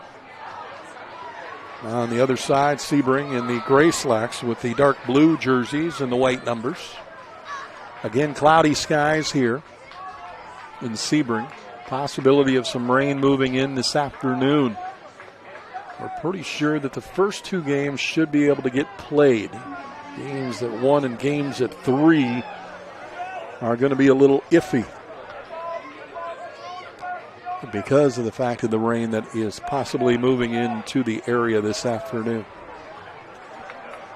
On the other side, Sebring in the gray slacks with the dark blue jerseys and the white numbers. Again, cloudy skies here in Sebring. Possibility of some rain moving in this afternoon. We're pretty sure that the first two games should be able to get played. Games at 1 and games at 3 are going to be a little iffy because of the fact of the rain that is possibly moving into the area this afternoon.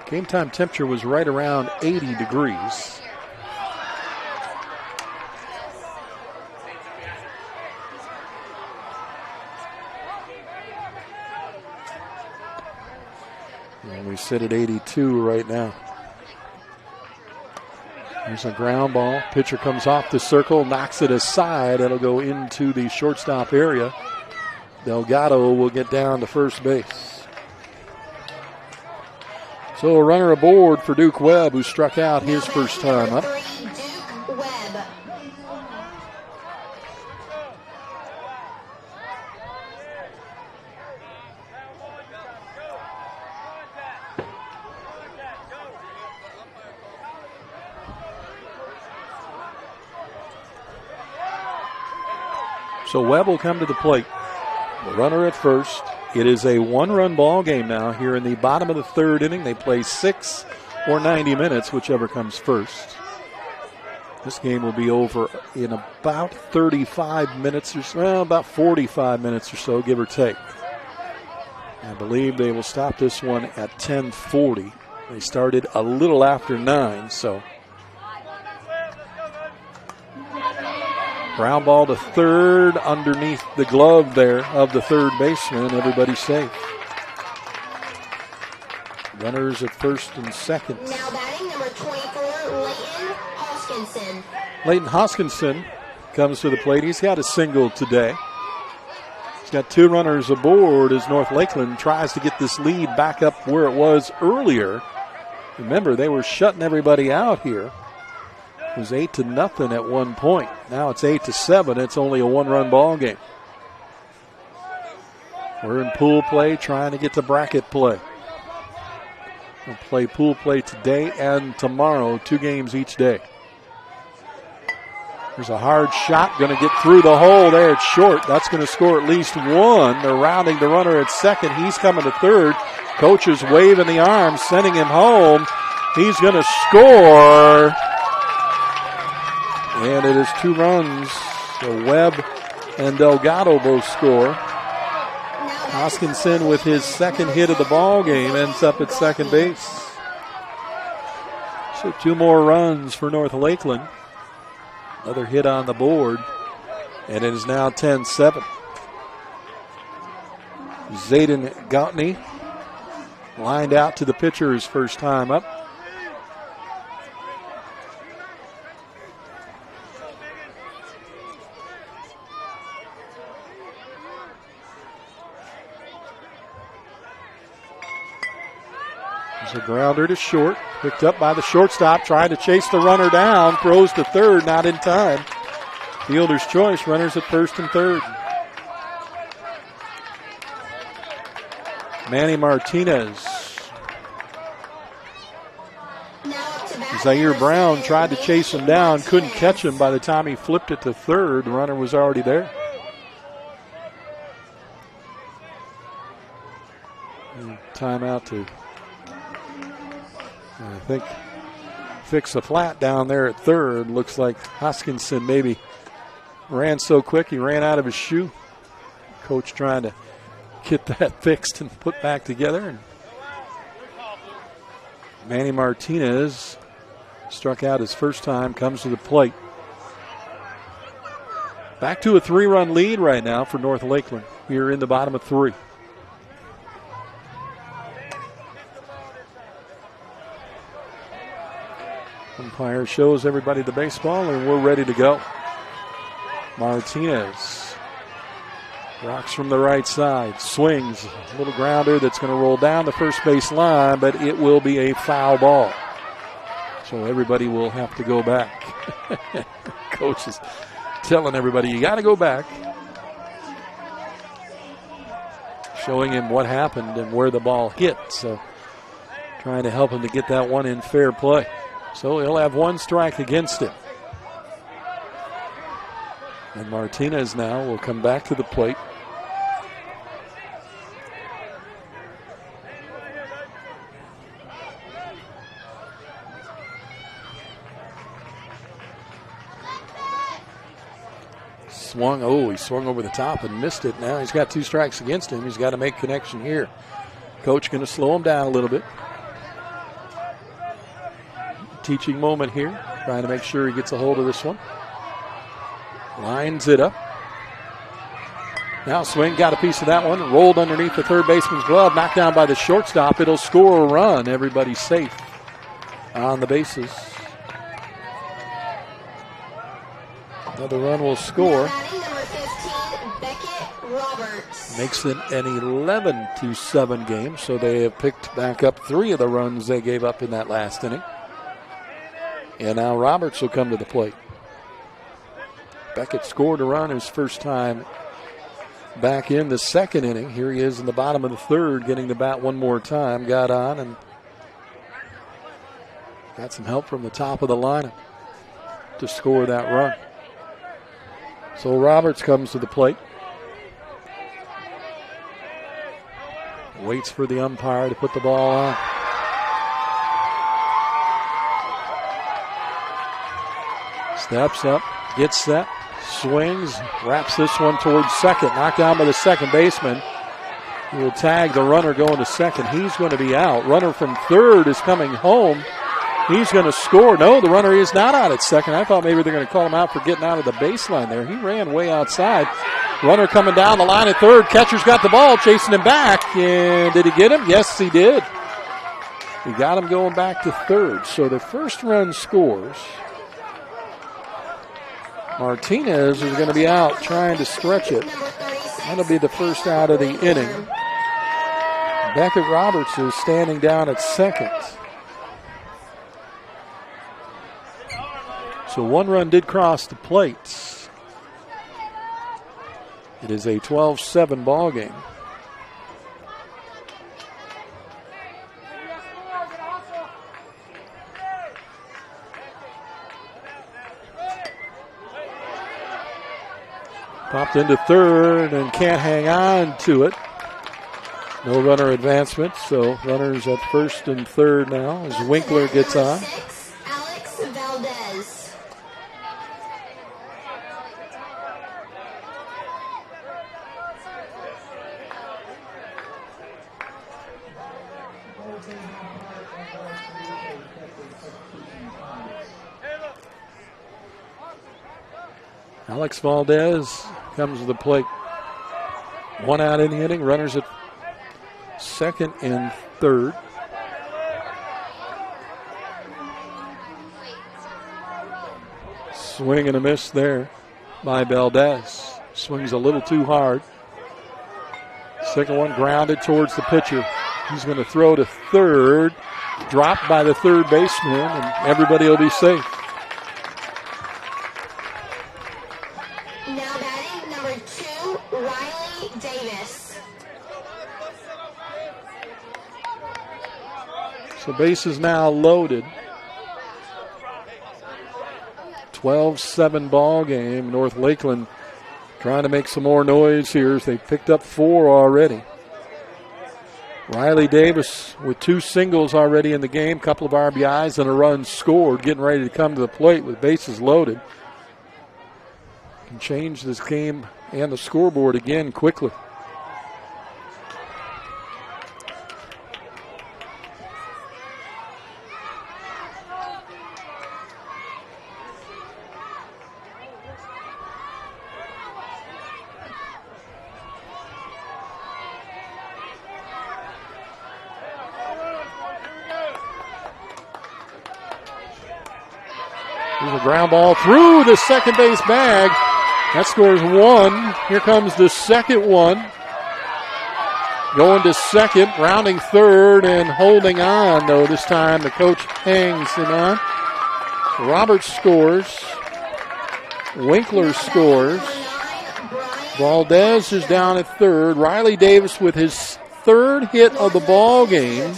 Game time temperature was right around 80 degrees. And we sit at 82 right now. There's a ground ball. Pitcher comes off the circle, knocks it aside. It'll go into the shortstop area. Delgado will get down to first base. So a runner aboard for Duke Webb, who struck out his first time up. Duke Webb. So Webb will come to the plate. The runner at first. It is a one-run ball game now here in the bottom of the third inning. They play 6 or 90 minutes, whichever comes first. This game will be over in about 35 minutes or so, well, about 45 minutes or so, give or take. I believe they will stop this one at 10:40. They started a little after 9, so. Ground ball to third underneath the glove there of the third baseman. Everybody's safe. Runners at first and second. Now batting number 24, Leighton Hoskinson. Leighton Hoskinson comes to the plate. He's got a single today. He's got 2 runners aboard as North Lakeland tries to get this lead back up where it was earlier. Remember, they were shutting everybody out here. It was 8-0 at one point. Now it's 8-7. It's only a one-run ball game. We're in pool play, trying to get to bracket play. We'll play pool play today and tomorrow, 2 games each day. There's a hard shot, going to get through the hole there. It's short. That's going to score at least 1. They're rounding the runner at second. He's coming to third. Coach is waving the arm, sending him home. He's going to score. And it is 2 runs. So Webb and Delgado both score. Now Hoskinson with his second hit of the ball game ends up at second base. So 2 more runs for North Lakeland. Another hit on the board, and it is now 10-7. Zayden Goutney lined out to the pitcher his first time up. There's a grounder to short, picked up by the shortstop, trying to chase the runner down, throws to third, not in time. Fielder's choice, runners at first and third. Manny Martinez. Zaire Brown tried to chase him down, couldn't catch him. By the time he flipped it to third, the runner was already there. And timeout to, I think, fix the flat down there at third. Looks like Hoskinson maybe ran so quick he ran out of his shoe. Coach trying to get that fixed and put back together. And Manny Martinez struck out his first time, comes to the plate. Back to a 3-run lead right now for North Lakeland here in the bottom of 3. Umpire shows everybody the baseball, and we're ready to go. Martinez rocks from the right side, swings, a little grounder that's going to roll down the first base line, but it will be a foul ball. So everybody will have to go back. Coach is telling everybody, you got to go back. Showing him what happened and where the ball hit. So trying to help him to get that one in fair play. So he'll have 1 strike against him. And Martinez now will come back to the plate. He swung over the top and missed it. Now he's got 2 strikes against him. He's got to make connection here. Coach going to slow him down a little bit. Teaching moment here, trying to make sure he gets a hold of this one. Lines it up. Now swing, got a piece of that one. Rolled underneath the third baseman's glove, knocked down by the shortstop. It'll score a run. Everybody's safe on the bases. Another run will score. Makes it an 11-7 game, so they have picked back up 3 of the runs they gave up in that last inning. And now Roberts will come to the plate. Beckett scored a run his first time back in the second inning. Here he is in the bottom of the third, getting the bat one more time. Got on and got some help from the top of the lineup to score that run. So Roberts comes to the plate. Waits for the umpire to put the ball on. Steps up, gets set, swings, wraps this one towards second. Knocked down by the second baseman. He will tag the runner going to second. He's going to be out. Runner from third is coming home. He's going to score. No, the runner is not out at second. I thought maybe they're going to call him out for getting out of the baseline there. He ran way outside. Runner coming down the line at third. Catcher's got the ball, chasing him back. And did he get him? Yes, he did. He got him going back to third. So the first run scores. Martinez is going to be out trying to stretch it. That'll be the first out of the inning. Beckett Roberts is standing down at second. So 1 run did cross the plate. It is a 12-7 ball game. Popped into third and can't hang on to it. No runner advancement, so runners at first and third now as Winkler gets on. Alex Valdez comes to the plate. One out in the inning. Runners at second and third. Swing and a miss there by Valdez. Swings a little too hard. Second one grounded towards the pitcher. He's going to throw to third. Dropped by the third baseman, and everybody will be safe. Now batting number 2, Riley Davis. So base is now loaded. 12-7 ball game. North Lakeland trying to make some more noise here as they picked up 4 already. Riley Davis with 2 singles already in the game, couple of RBIs and a run scored, getting ready to come to the plate with bases loaded. Can change this game and the scoreboard again quickly. There's a ground ball through the second base bag. That scores 1. Here comes the second one. Going to second, rounding third, and holding on, though this time the coach hangs him on. Roberts scores. Winkler scores. Valdez is down at third. Riley Davis with his third hit of the ball game.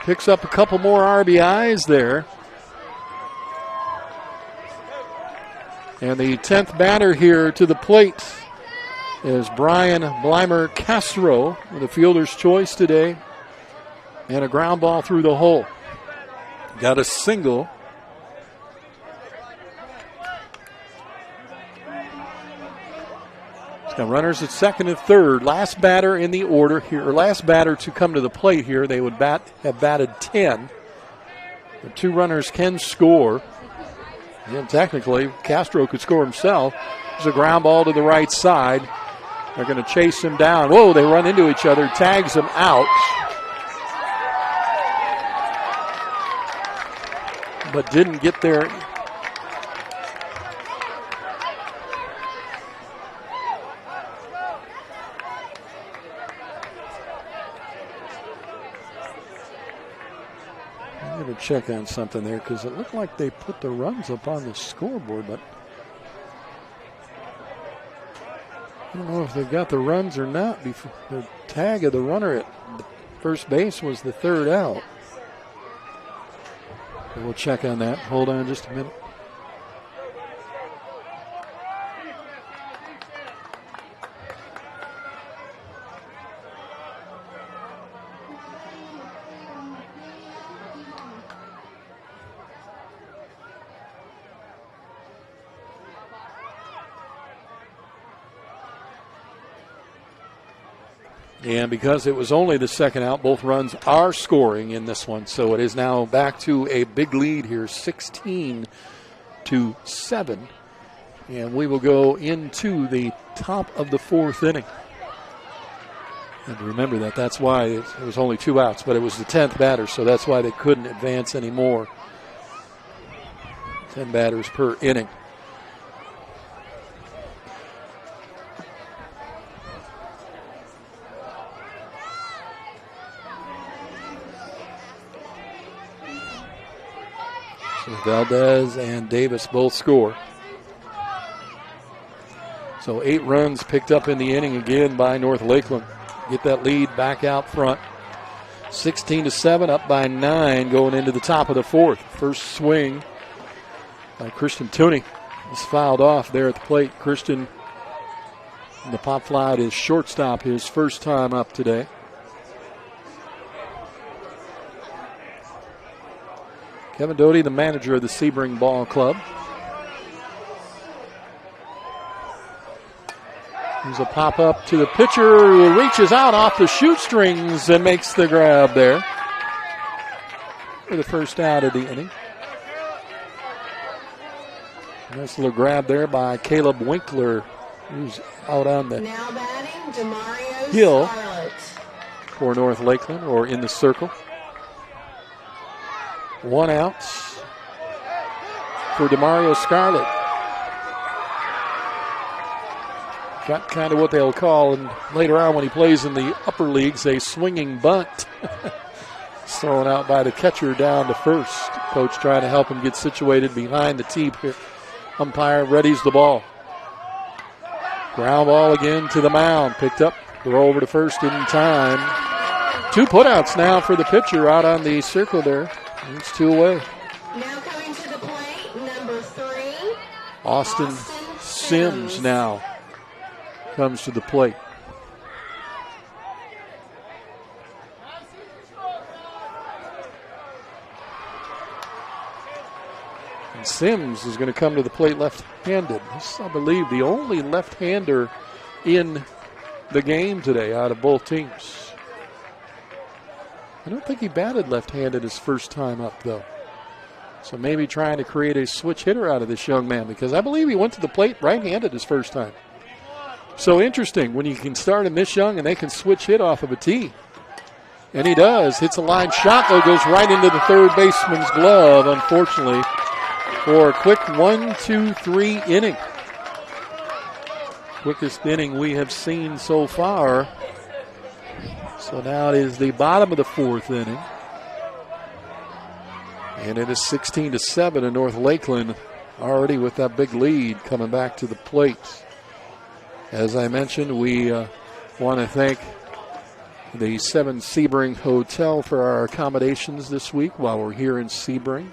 Picks up a couple more RBIs there. And the 10th batter here to the plate is Brian Blymer Castro with a fielder's choice today. And a ground ball through the hole. Got a single. Got runners at second and third. Last batter in the order here, or last batter to come to the plate here. They would have batted 10. The 2 runners can score. And technically, Castro could score himself. There's a ground ball to the right side. They're going to chase him down. Whoa, they run into each other. Tags him out. But didn't get there. I'm going to check on something there because it looked like they put the runs up on the scoreboard, but I don't know if they've got the runs or not. Before the tag of the runner at first base was the third out. But we'll check on that. Hold on just a minute. And because it was only the second out, both runs are scoring in this one. So it is now back to a big lead here, 16-7. And we will go into the top of the 4th inning. And remember that's why it was only 2 outs, but it was the 10th batter, so that's why they couldn't advance anymore. 10 batters per inning. So Valdez and Davis both score. So 8 runs picked up in the inning again by North Lakeland. Get that lead back out front. 16-7, up by 9 going into the top of the 4th. First swing by Christian Tooney is fouled off there at the plate. Christian, the pop fly to his shortstop, his first time up today. Kevin Doty, the manager of the Sebring Ball Club. There's a pop-up to the pitcher who reaches out off the shoestrings and makes the grab there for the first out of the inning. Nice little grab there by Caleb Winkler, who's out on the Now batting, Demario hill Scarlett. for North Lakeland, or in the circle. 1 out for Demario Scarlett. Got kind of what they'll call, and later on when he plays in the upper leagues, a swinging bunt. It's thrown out by the catcher down to first. Coach trying to help him get situated behind the tee. Umpire readies the ball. Ground ball again to the mound. Picked up, throw over to first in time. 2 putouts now for the pitcher out on the circle there. It's 2 away. Now coming to the plate, number 3. Austin Sims now comes to the plate. And Sims is going to come to the plate left-handed. This is, I believe, the only left-hander in the game today out of both teams. I don't think he batted left-handed his first time up, though. So maybe trying to create a switch hitter out of this young man, because I believe he went to the plate right-handed his first time. So interesting when you can start him this young and they can switch hit off of a tee. And he does. Hits a line shot, though, goes right into the third baseman's glove, unfortunately, for a quick 1-2-3 inning. Quickest inning we have seen so far. So now it is the bottom of the 4th inning. And it is 16-7 in North Lakeland, already with that big lead coming back to the plate. As I mentioned, we want to thank the 7 Sebring Hotel for our accommodations this week while we're here in Sebring.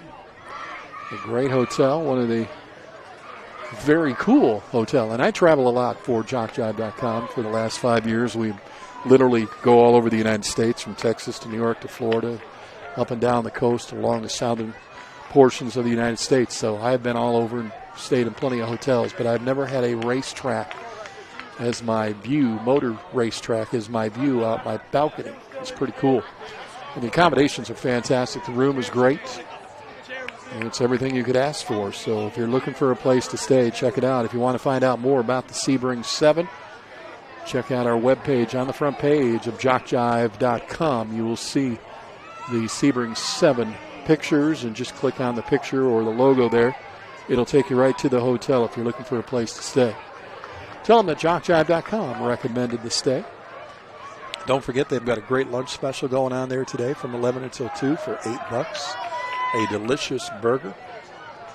A great hotel, one of the very cool hotel. And I travel a lot for JockJive.com for the last 5 years. We literally go all over the United States, from Texas to New York to Florida, up and down the coast along the southern portions of the United States. So I've been all over and stayed in plenty of hotels, but I've never had a racetrack as my view, motor racetrack as my view out my balcony. It's pretty cool. And the accommodations are fantastic. The room is great. And it's everything you could ask for. So if you're looking for a place to stay, check it out. If you want to find out more about the Sebring 7, check out our webpage. On the front page of JockJive.com, you will see the Sebring 7 pictures, and just click on the picture or the logo there. It'll take you right to the hotel if you're looking for a place to stay. Tell them that JockJive.com recommended the stay. Don't forget, they've got a great lunch special going on there today from 11 until 2 for $8. A delicious burger,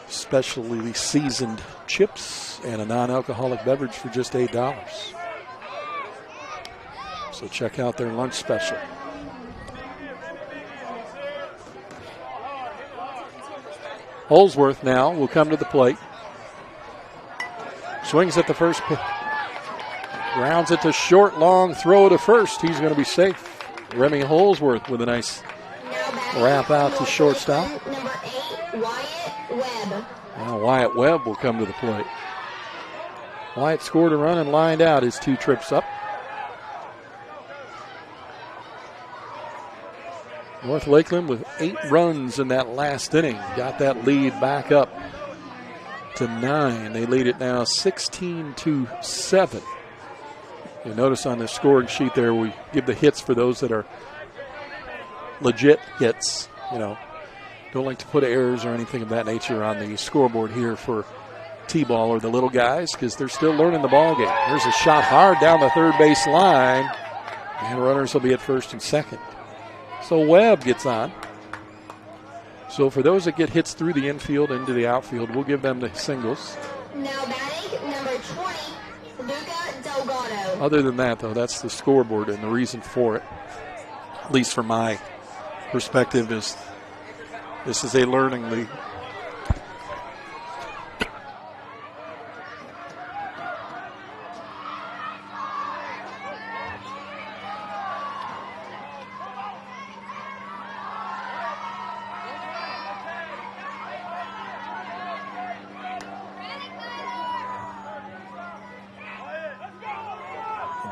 specially seasoned chips, and a non-alcoholic beverage for just $8. So check out their lunch special. Holsworth now will come to the plate. Swings at the first pitch. Grounds it to short, long throw to first. He's going to be safe. Remy Holsworth with a nice wrap out to shortstop. Number 8, Wyatt Webb. Now Wyatt Webb will come to the plate. Wyatt scored a run and lined out his 2 trips up. North Lakeland with 8 runs in that last inning. Got that lead back up to 9. They lead it now 16-7. You notice on the scoring sheet there, we give the hits for those that are legit hits. You know, don't like to put errors or anything of that nature on the scoreboard here for T-ball or the little guys, because they're still learning the ball game. There's a shot hard down the third base line, and runners will be at first and second. So Webb gets on. So for those that get hits through the infield into the outfield, we'll give them the singles. Now batting, number 20, Luca Delgado. Other than that, though, that's the scoreboard, and the reason for it, at least from my perspective, is this is a learning league.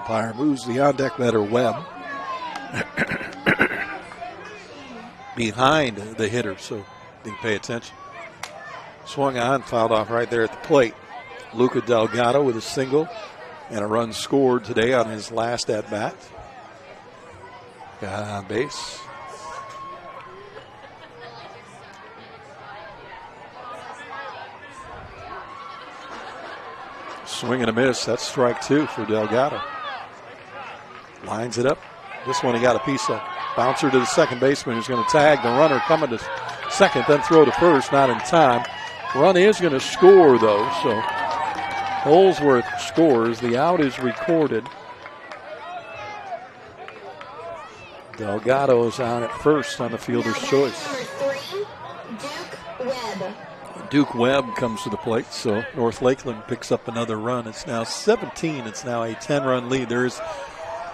umpire moves the on-deck batter Webb behind the hitter so they can pay attention. Swung on, fouled off right there at the plate. Luca Delgado with a single and a run scored today on his last at-bat. Got on base. Swing and a miss. That's strike two for Delgado. Lines it up. This one he got a piece of. Bouncer to the second baseman who's going to tag the runner coming to second, then throw to first. Not in time. Run is going to score, though, so Holsworth scores. The out is recorded. Delgado's on at first on the fielder's choice. Number 3, Duke Webb. Duke Webb comes to the plate, so North Lakeland picks up another run. It's now 17. It's now a 10-run lead. There is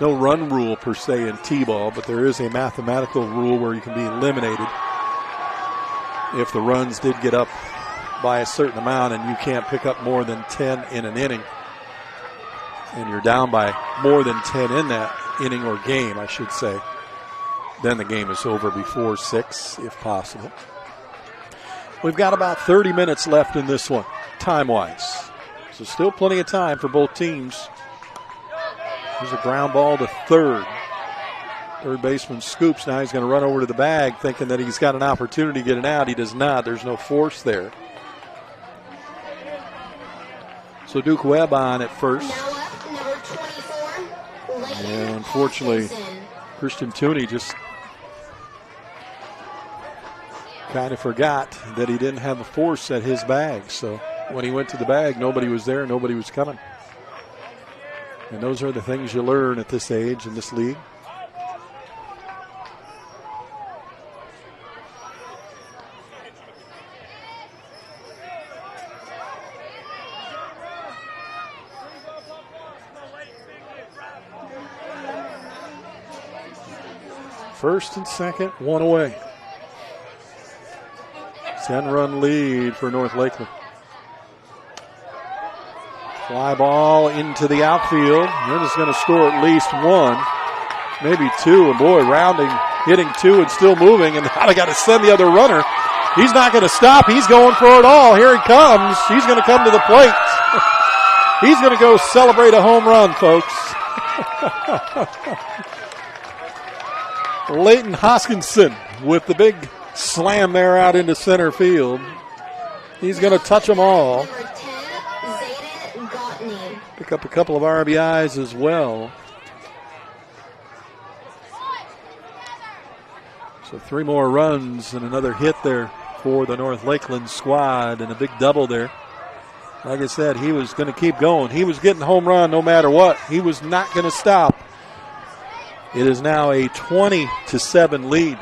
no run rule per se in T-ball, but there is a mathematical rule where you can be eliminated if the runs did get up by a certain amount and you can't pick up more than 10 in an inning, and you're down by more than 10 in that inning or game, I should say, then the game is over before 6 if possible. We've got about 30 minutes left in this one, time-wise. So still plenty of time for both teams. There's a ground ball to third. Third baseman scoops. Now he's going to run over to the bag thinking that he's got an opportunity to get an out. He does not. There's no force there. So Duke Webb on at first. Now up, number 24, Layton And unfortunately, Hutchinson. Christian Tooney just kind of forgot that he didn't have a force at his bag. So when he went to the bag, nobody was there, nobody was coming. And those are the things you learn at this age in this league. First and second, one away. 10-run lead for North Lakeland. Fly ball into the outfield. They're just going to score at least one, maybe two. And boy, rounding, hitting two and still moving. And now they got to send the other runner. He's not going to stop. He's going for it all. Here he comes. He's going to come to the plate. He's going to go celebrate a home run, folks. Layton Hoskinson with the big slam there out into center field. He's going to touch them all. Number 10, Zayden Gottney. Pick up a couple of RBIs as well. So 3 more runs and another hit there for the North Lakeland squad and a big double there. Like I said, he was going to keep going. He was getting home run no matter what. He was not going to stop. It is now a 20-7 lead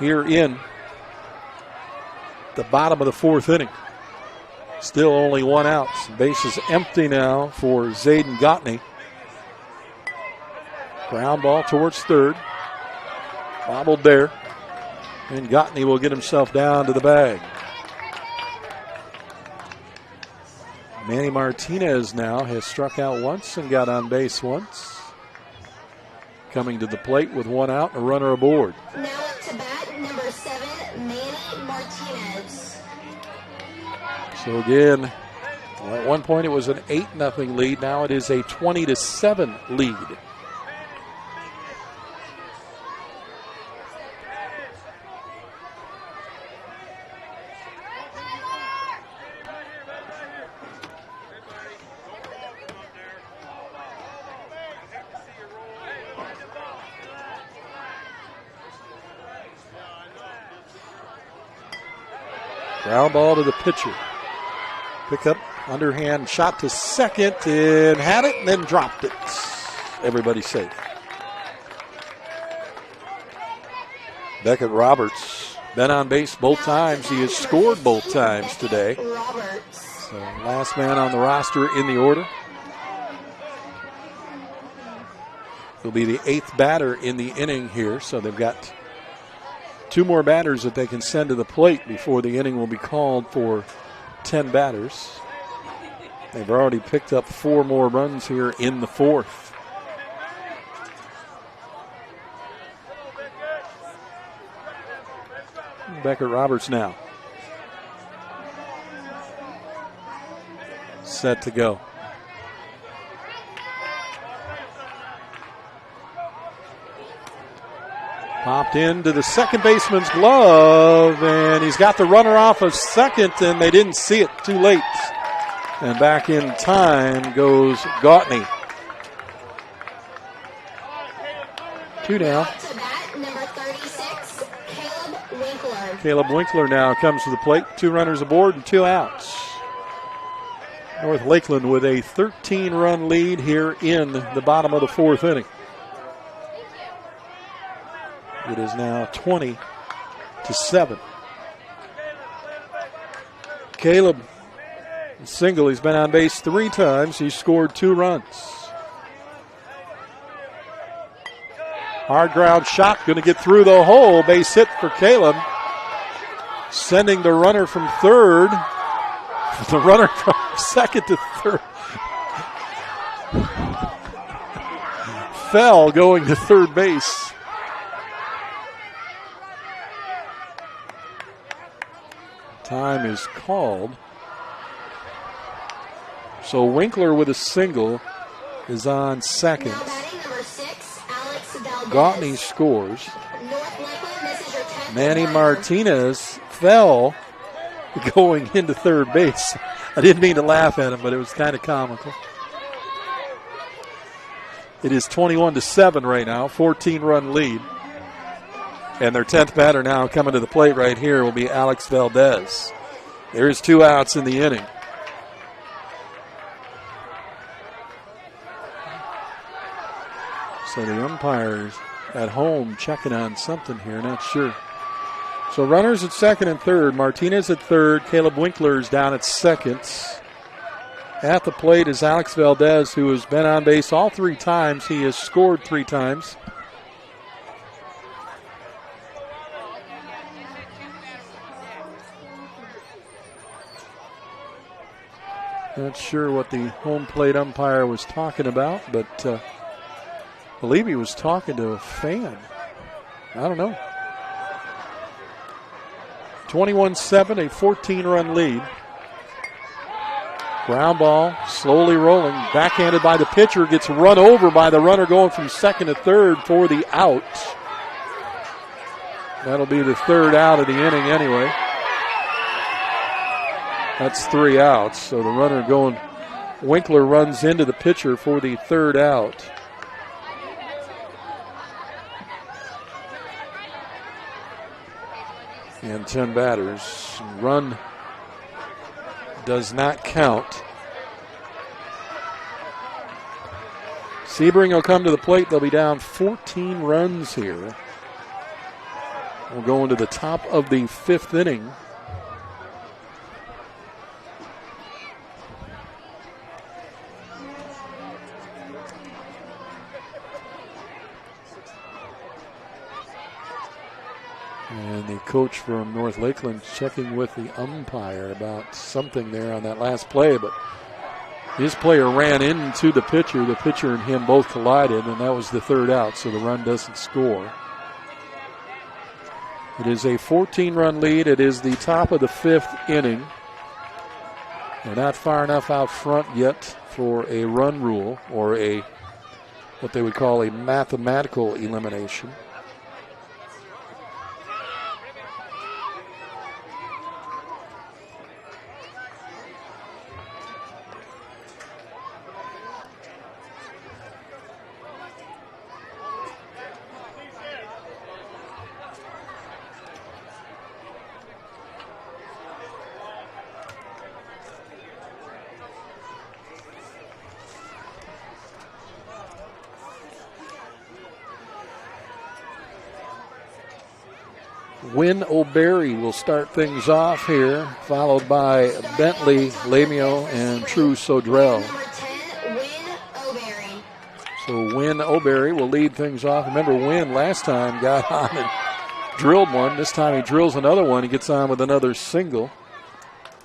here in the bottom of the 4th inning. Still only one out. Base is empty now for Zayden Gottney. Ground ball towards third. Bobbled there. And Gottney will get himself down to the bag. Manny Martinez now has struck out once and got on base once. Coming to the plate with one out and a runner aboard. Now up to bat, number 7, Manny Martinez. So again, at one point it was an 8-0 lead. Now it is a 20-7 lead. Ground ball to the pitcher. Pick up, underhand shot to second, and had it and then dropped it. Everybody safe. Beckett Roberts been on base both times. He has scored both times today. Roberts. So last man on the roster in the order. He'll be the 8th batter in the inning here, so they've got 2 more batters that they can send to the plate before the inning will be called for 10 batters. They've already picked up 4 more runs here in the 4th. Beckett Roberts now. Set to go. Popped into the second baseman's glove, and he's got the runner off of second, and they didn't see it. Too late. And back in time goes Gautney. 2 down. To bat, number 36, Caleb Winkler. Caleb Winkler now comes to the plate. 2 runners aboard and 2 outs. North Lakeland with a 13-run lead here in the bottom of the 4th inning. It is now 20-7. Caleb, single. He's been on base 3 times. He's scored 2 runs. Hard ground shot, going to get through the hole. Base hit for Caleb. Sending the runner from third. The runner from second to third. Fell going to third base. Time is called. So Winkler with a single is on second. Now batting number 6, Alex Valdez. Gautney scores. North Lakeland, this is your 10th Manny runner. Martinez fell going into third base. I didn't mean to laugh at him, but it was kind of comical. It is 21-7 right now, 14-run lead. And their 10th batter now coming to the plate right here will be Alex Valdez. There's 2 outs in the inning. So the umpires at home checking on something here, not sure. So runners at second and third. Martinez at third. Caleb Winkler's down at second. At the plate is Alex Valdez, who has been on base all 3 times. He has scored 3 times. Not sure what the home plate umpire was talking about, but I believe he was talking to a fan. I don't know. 21-7, a 14-run lead. Ground ball, slowly rolling, backhanded by the pitcher, gets run over by the runner going from second to third for the out. That'll be the 3rd out of the inning anyway. That's 3 outs, so the runner going, Winkler runs into the pitcher for the 3rd out. And 10 batters. Run does not count. Sebring will come to the plate. They'll be down 14 runs here. We'll go into the top of the 5th inning. And the coach from North Lakeland checking with the umpire about something there on that last play, but his player ran into the pitcher. The pitcher and him both collided, and that was the 3rd out, so the run doesn't score. It is a 14-run lead. It is the top of the 5th inning. They're not far enough out front yet for a run rule or a what they would call a mathematical elimination. Wynn O'Berry will start things off here, followed by Bentley, Lamio, and True Sodrell. Number 10, Wynn O'Berry. So Wynn O'Berry will lead things off. Remember, Wynn last time got on and drilled one. This time he drills another one. He gets on with another single.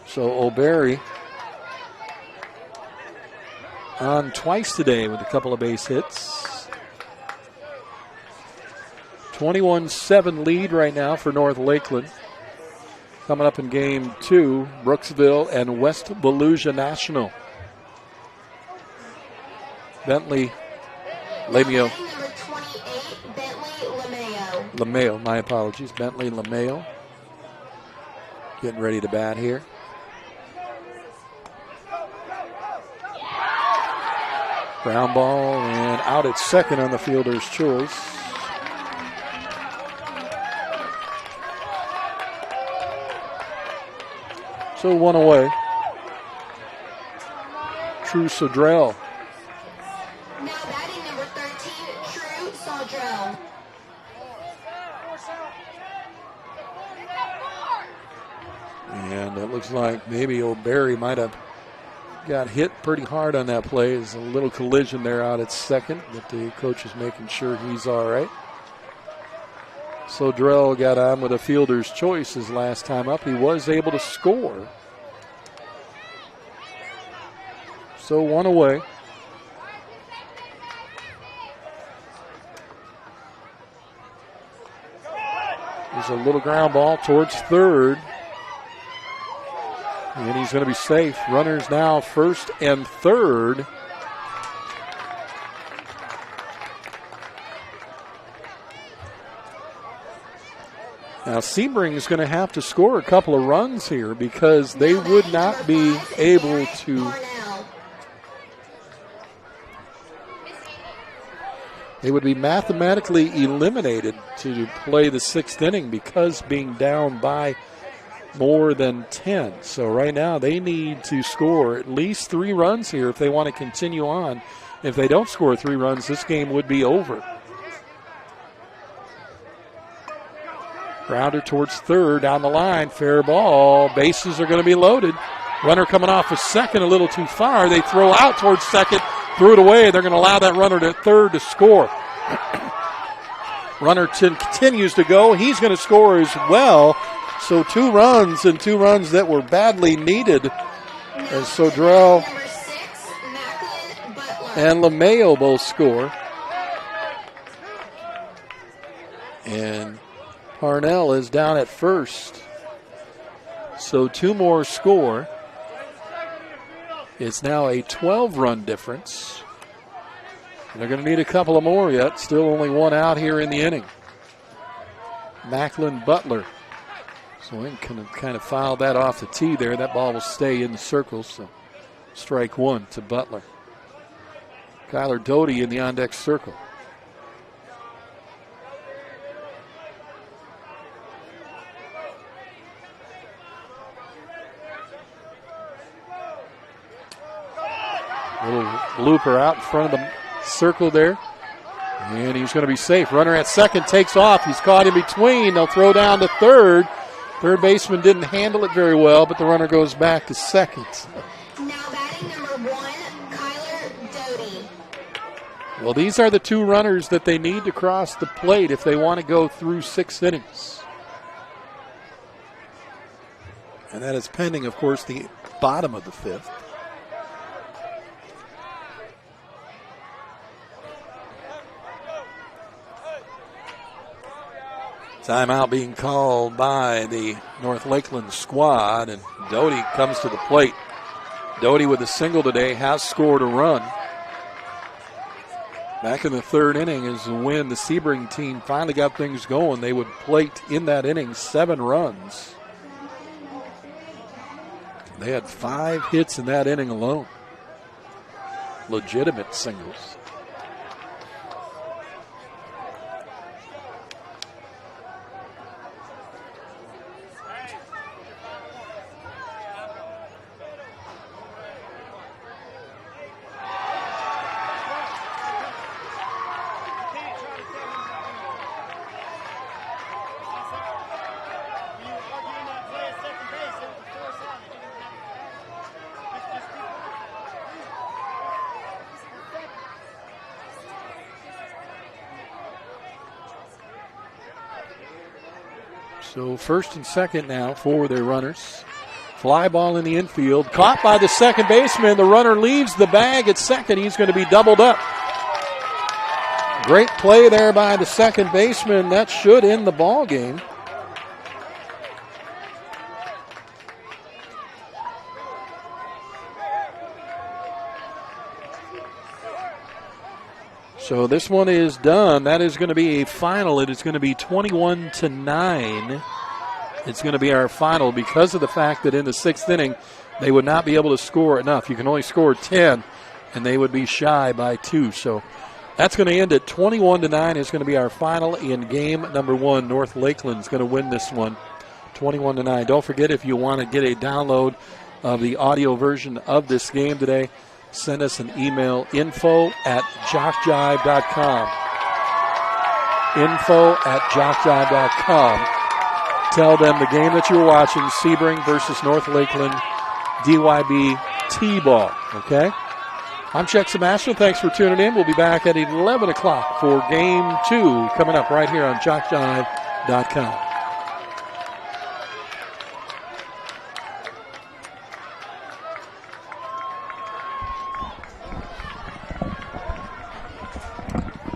So O'Berry on twice today with a couple of base hits. 21-7 lead right now for North Lakeland. Coming up in game 2, Brooksville and West Volusia National. Bentley Lameo. Number 28, Bentley LeMayo. LeMayo, my apologies. Bentley LeMayo. Getting ready to bat here. Ground ball and out at second on the fielder's choice. So one away. True Sodrell. Now batting number 13, True Sodrell. And it looks like maybe O'Barry might have got hit pretty hard on that play. There's a little collision there out at second, but the coach is making sure he's all right. Sodrell got on with a fielder's choice his last time up. He was able to score. So one away. There's a little ground ball towards third. And he's going to be safe. Runners now first and third. Now Sebring is going to have to score a couple of runs here because they would not be able to. They would be mathematically eliminated to play the sixth inning because being down by more than 10. So right now they need to score at least 3 runs here if they want to continue on. If they don't score 3 runs, this game would be over. Grounder towards third, down the line, fair ball. Bases are going to be loaded. Runner coming off of second a little too far. They throw out towards second, threw it away. They're going to allow that runner to third to score. Runner continues to go. He's going to score as well. So 2 runs and 2 runs that were badly needed as Sodrell and LeMayo both score. And Parnell is down at first. So 2 more score. It's now a 12-run difference. They're going to need a couple of more yet. Still only 1 out here in the inning. Macklin Butler. So we can kind of foul that off the tee there. That ball will stay in the circle. So strike 1 to Butler. Kyler Doty in the on-deck circle. Little blooper out in front of the circle there. And he's going to be safe. Runner at second takes off. He's caught in between. They'll throw down to third. Third baseman didn't handle it very well, but the runner goes back to second. Now batting number 1, Kyler Doty. Well, these are the 2 runners that they need to cross the plate if they want to go through 6 innings. And that is pending, of course, the bottom of the 5th. Timeout being called by the North Lakeland squad, and Doty comes to the plate. Doty with a single today has scored a run. Back in the 3rd inning is when the Sebring team finally got things going. They would plate in that inning 7 runs. They had 5 hits in that inning alone. Legitimate singles. So first and second now for their runners. Fly ball in the infield. Caught by the second baseman. The runner leaves the bag at second. He's going to be doubled up. Great play there by the second baseman. That should end the ball game. So this one is done. That is going to be a final. It is going to be 21-9. It's going to be our final because of the fact that in the sixth inning, they would not be able to score enough. You can only score 10, and they would be shy by 2. So that's going to end at 21-9. It's going to be our final in game number 1. North Lakeland is going to win this one, 21-9. Don't forget, if you want to get a download of the audio version of this game today, send us an email, info@jockjive.com. info@jockjive.com. Tell them the game that you're watching, Sebring versus North Lakeland, DYB T-ball, okay? I'm Chuck Sebastian. Thanks for tuning in. We'll be back at 11 o'clock for Game 2 coming up right here on jockjive.com.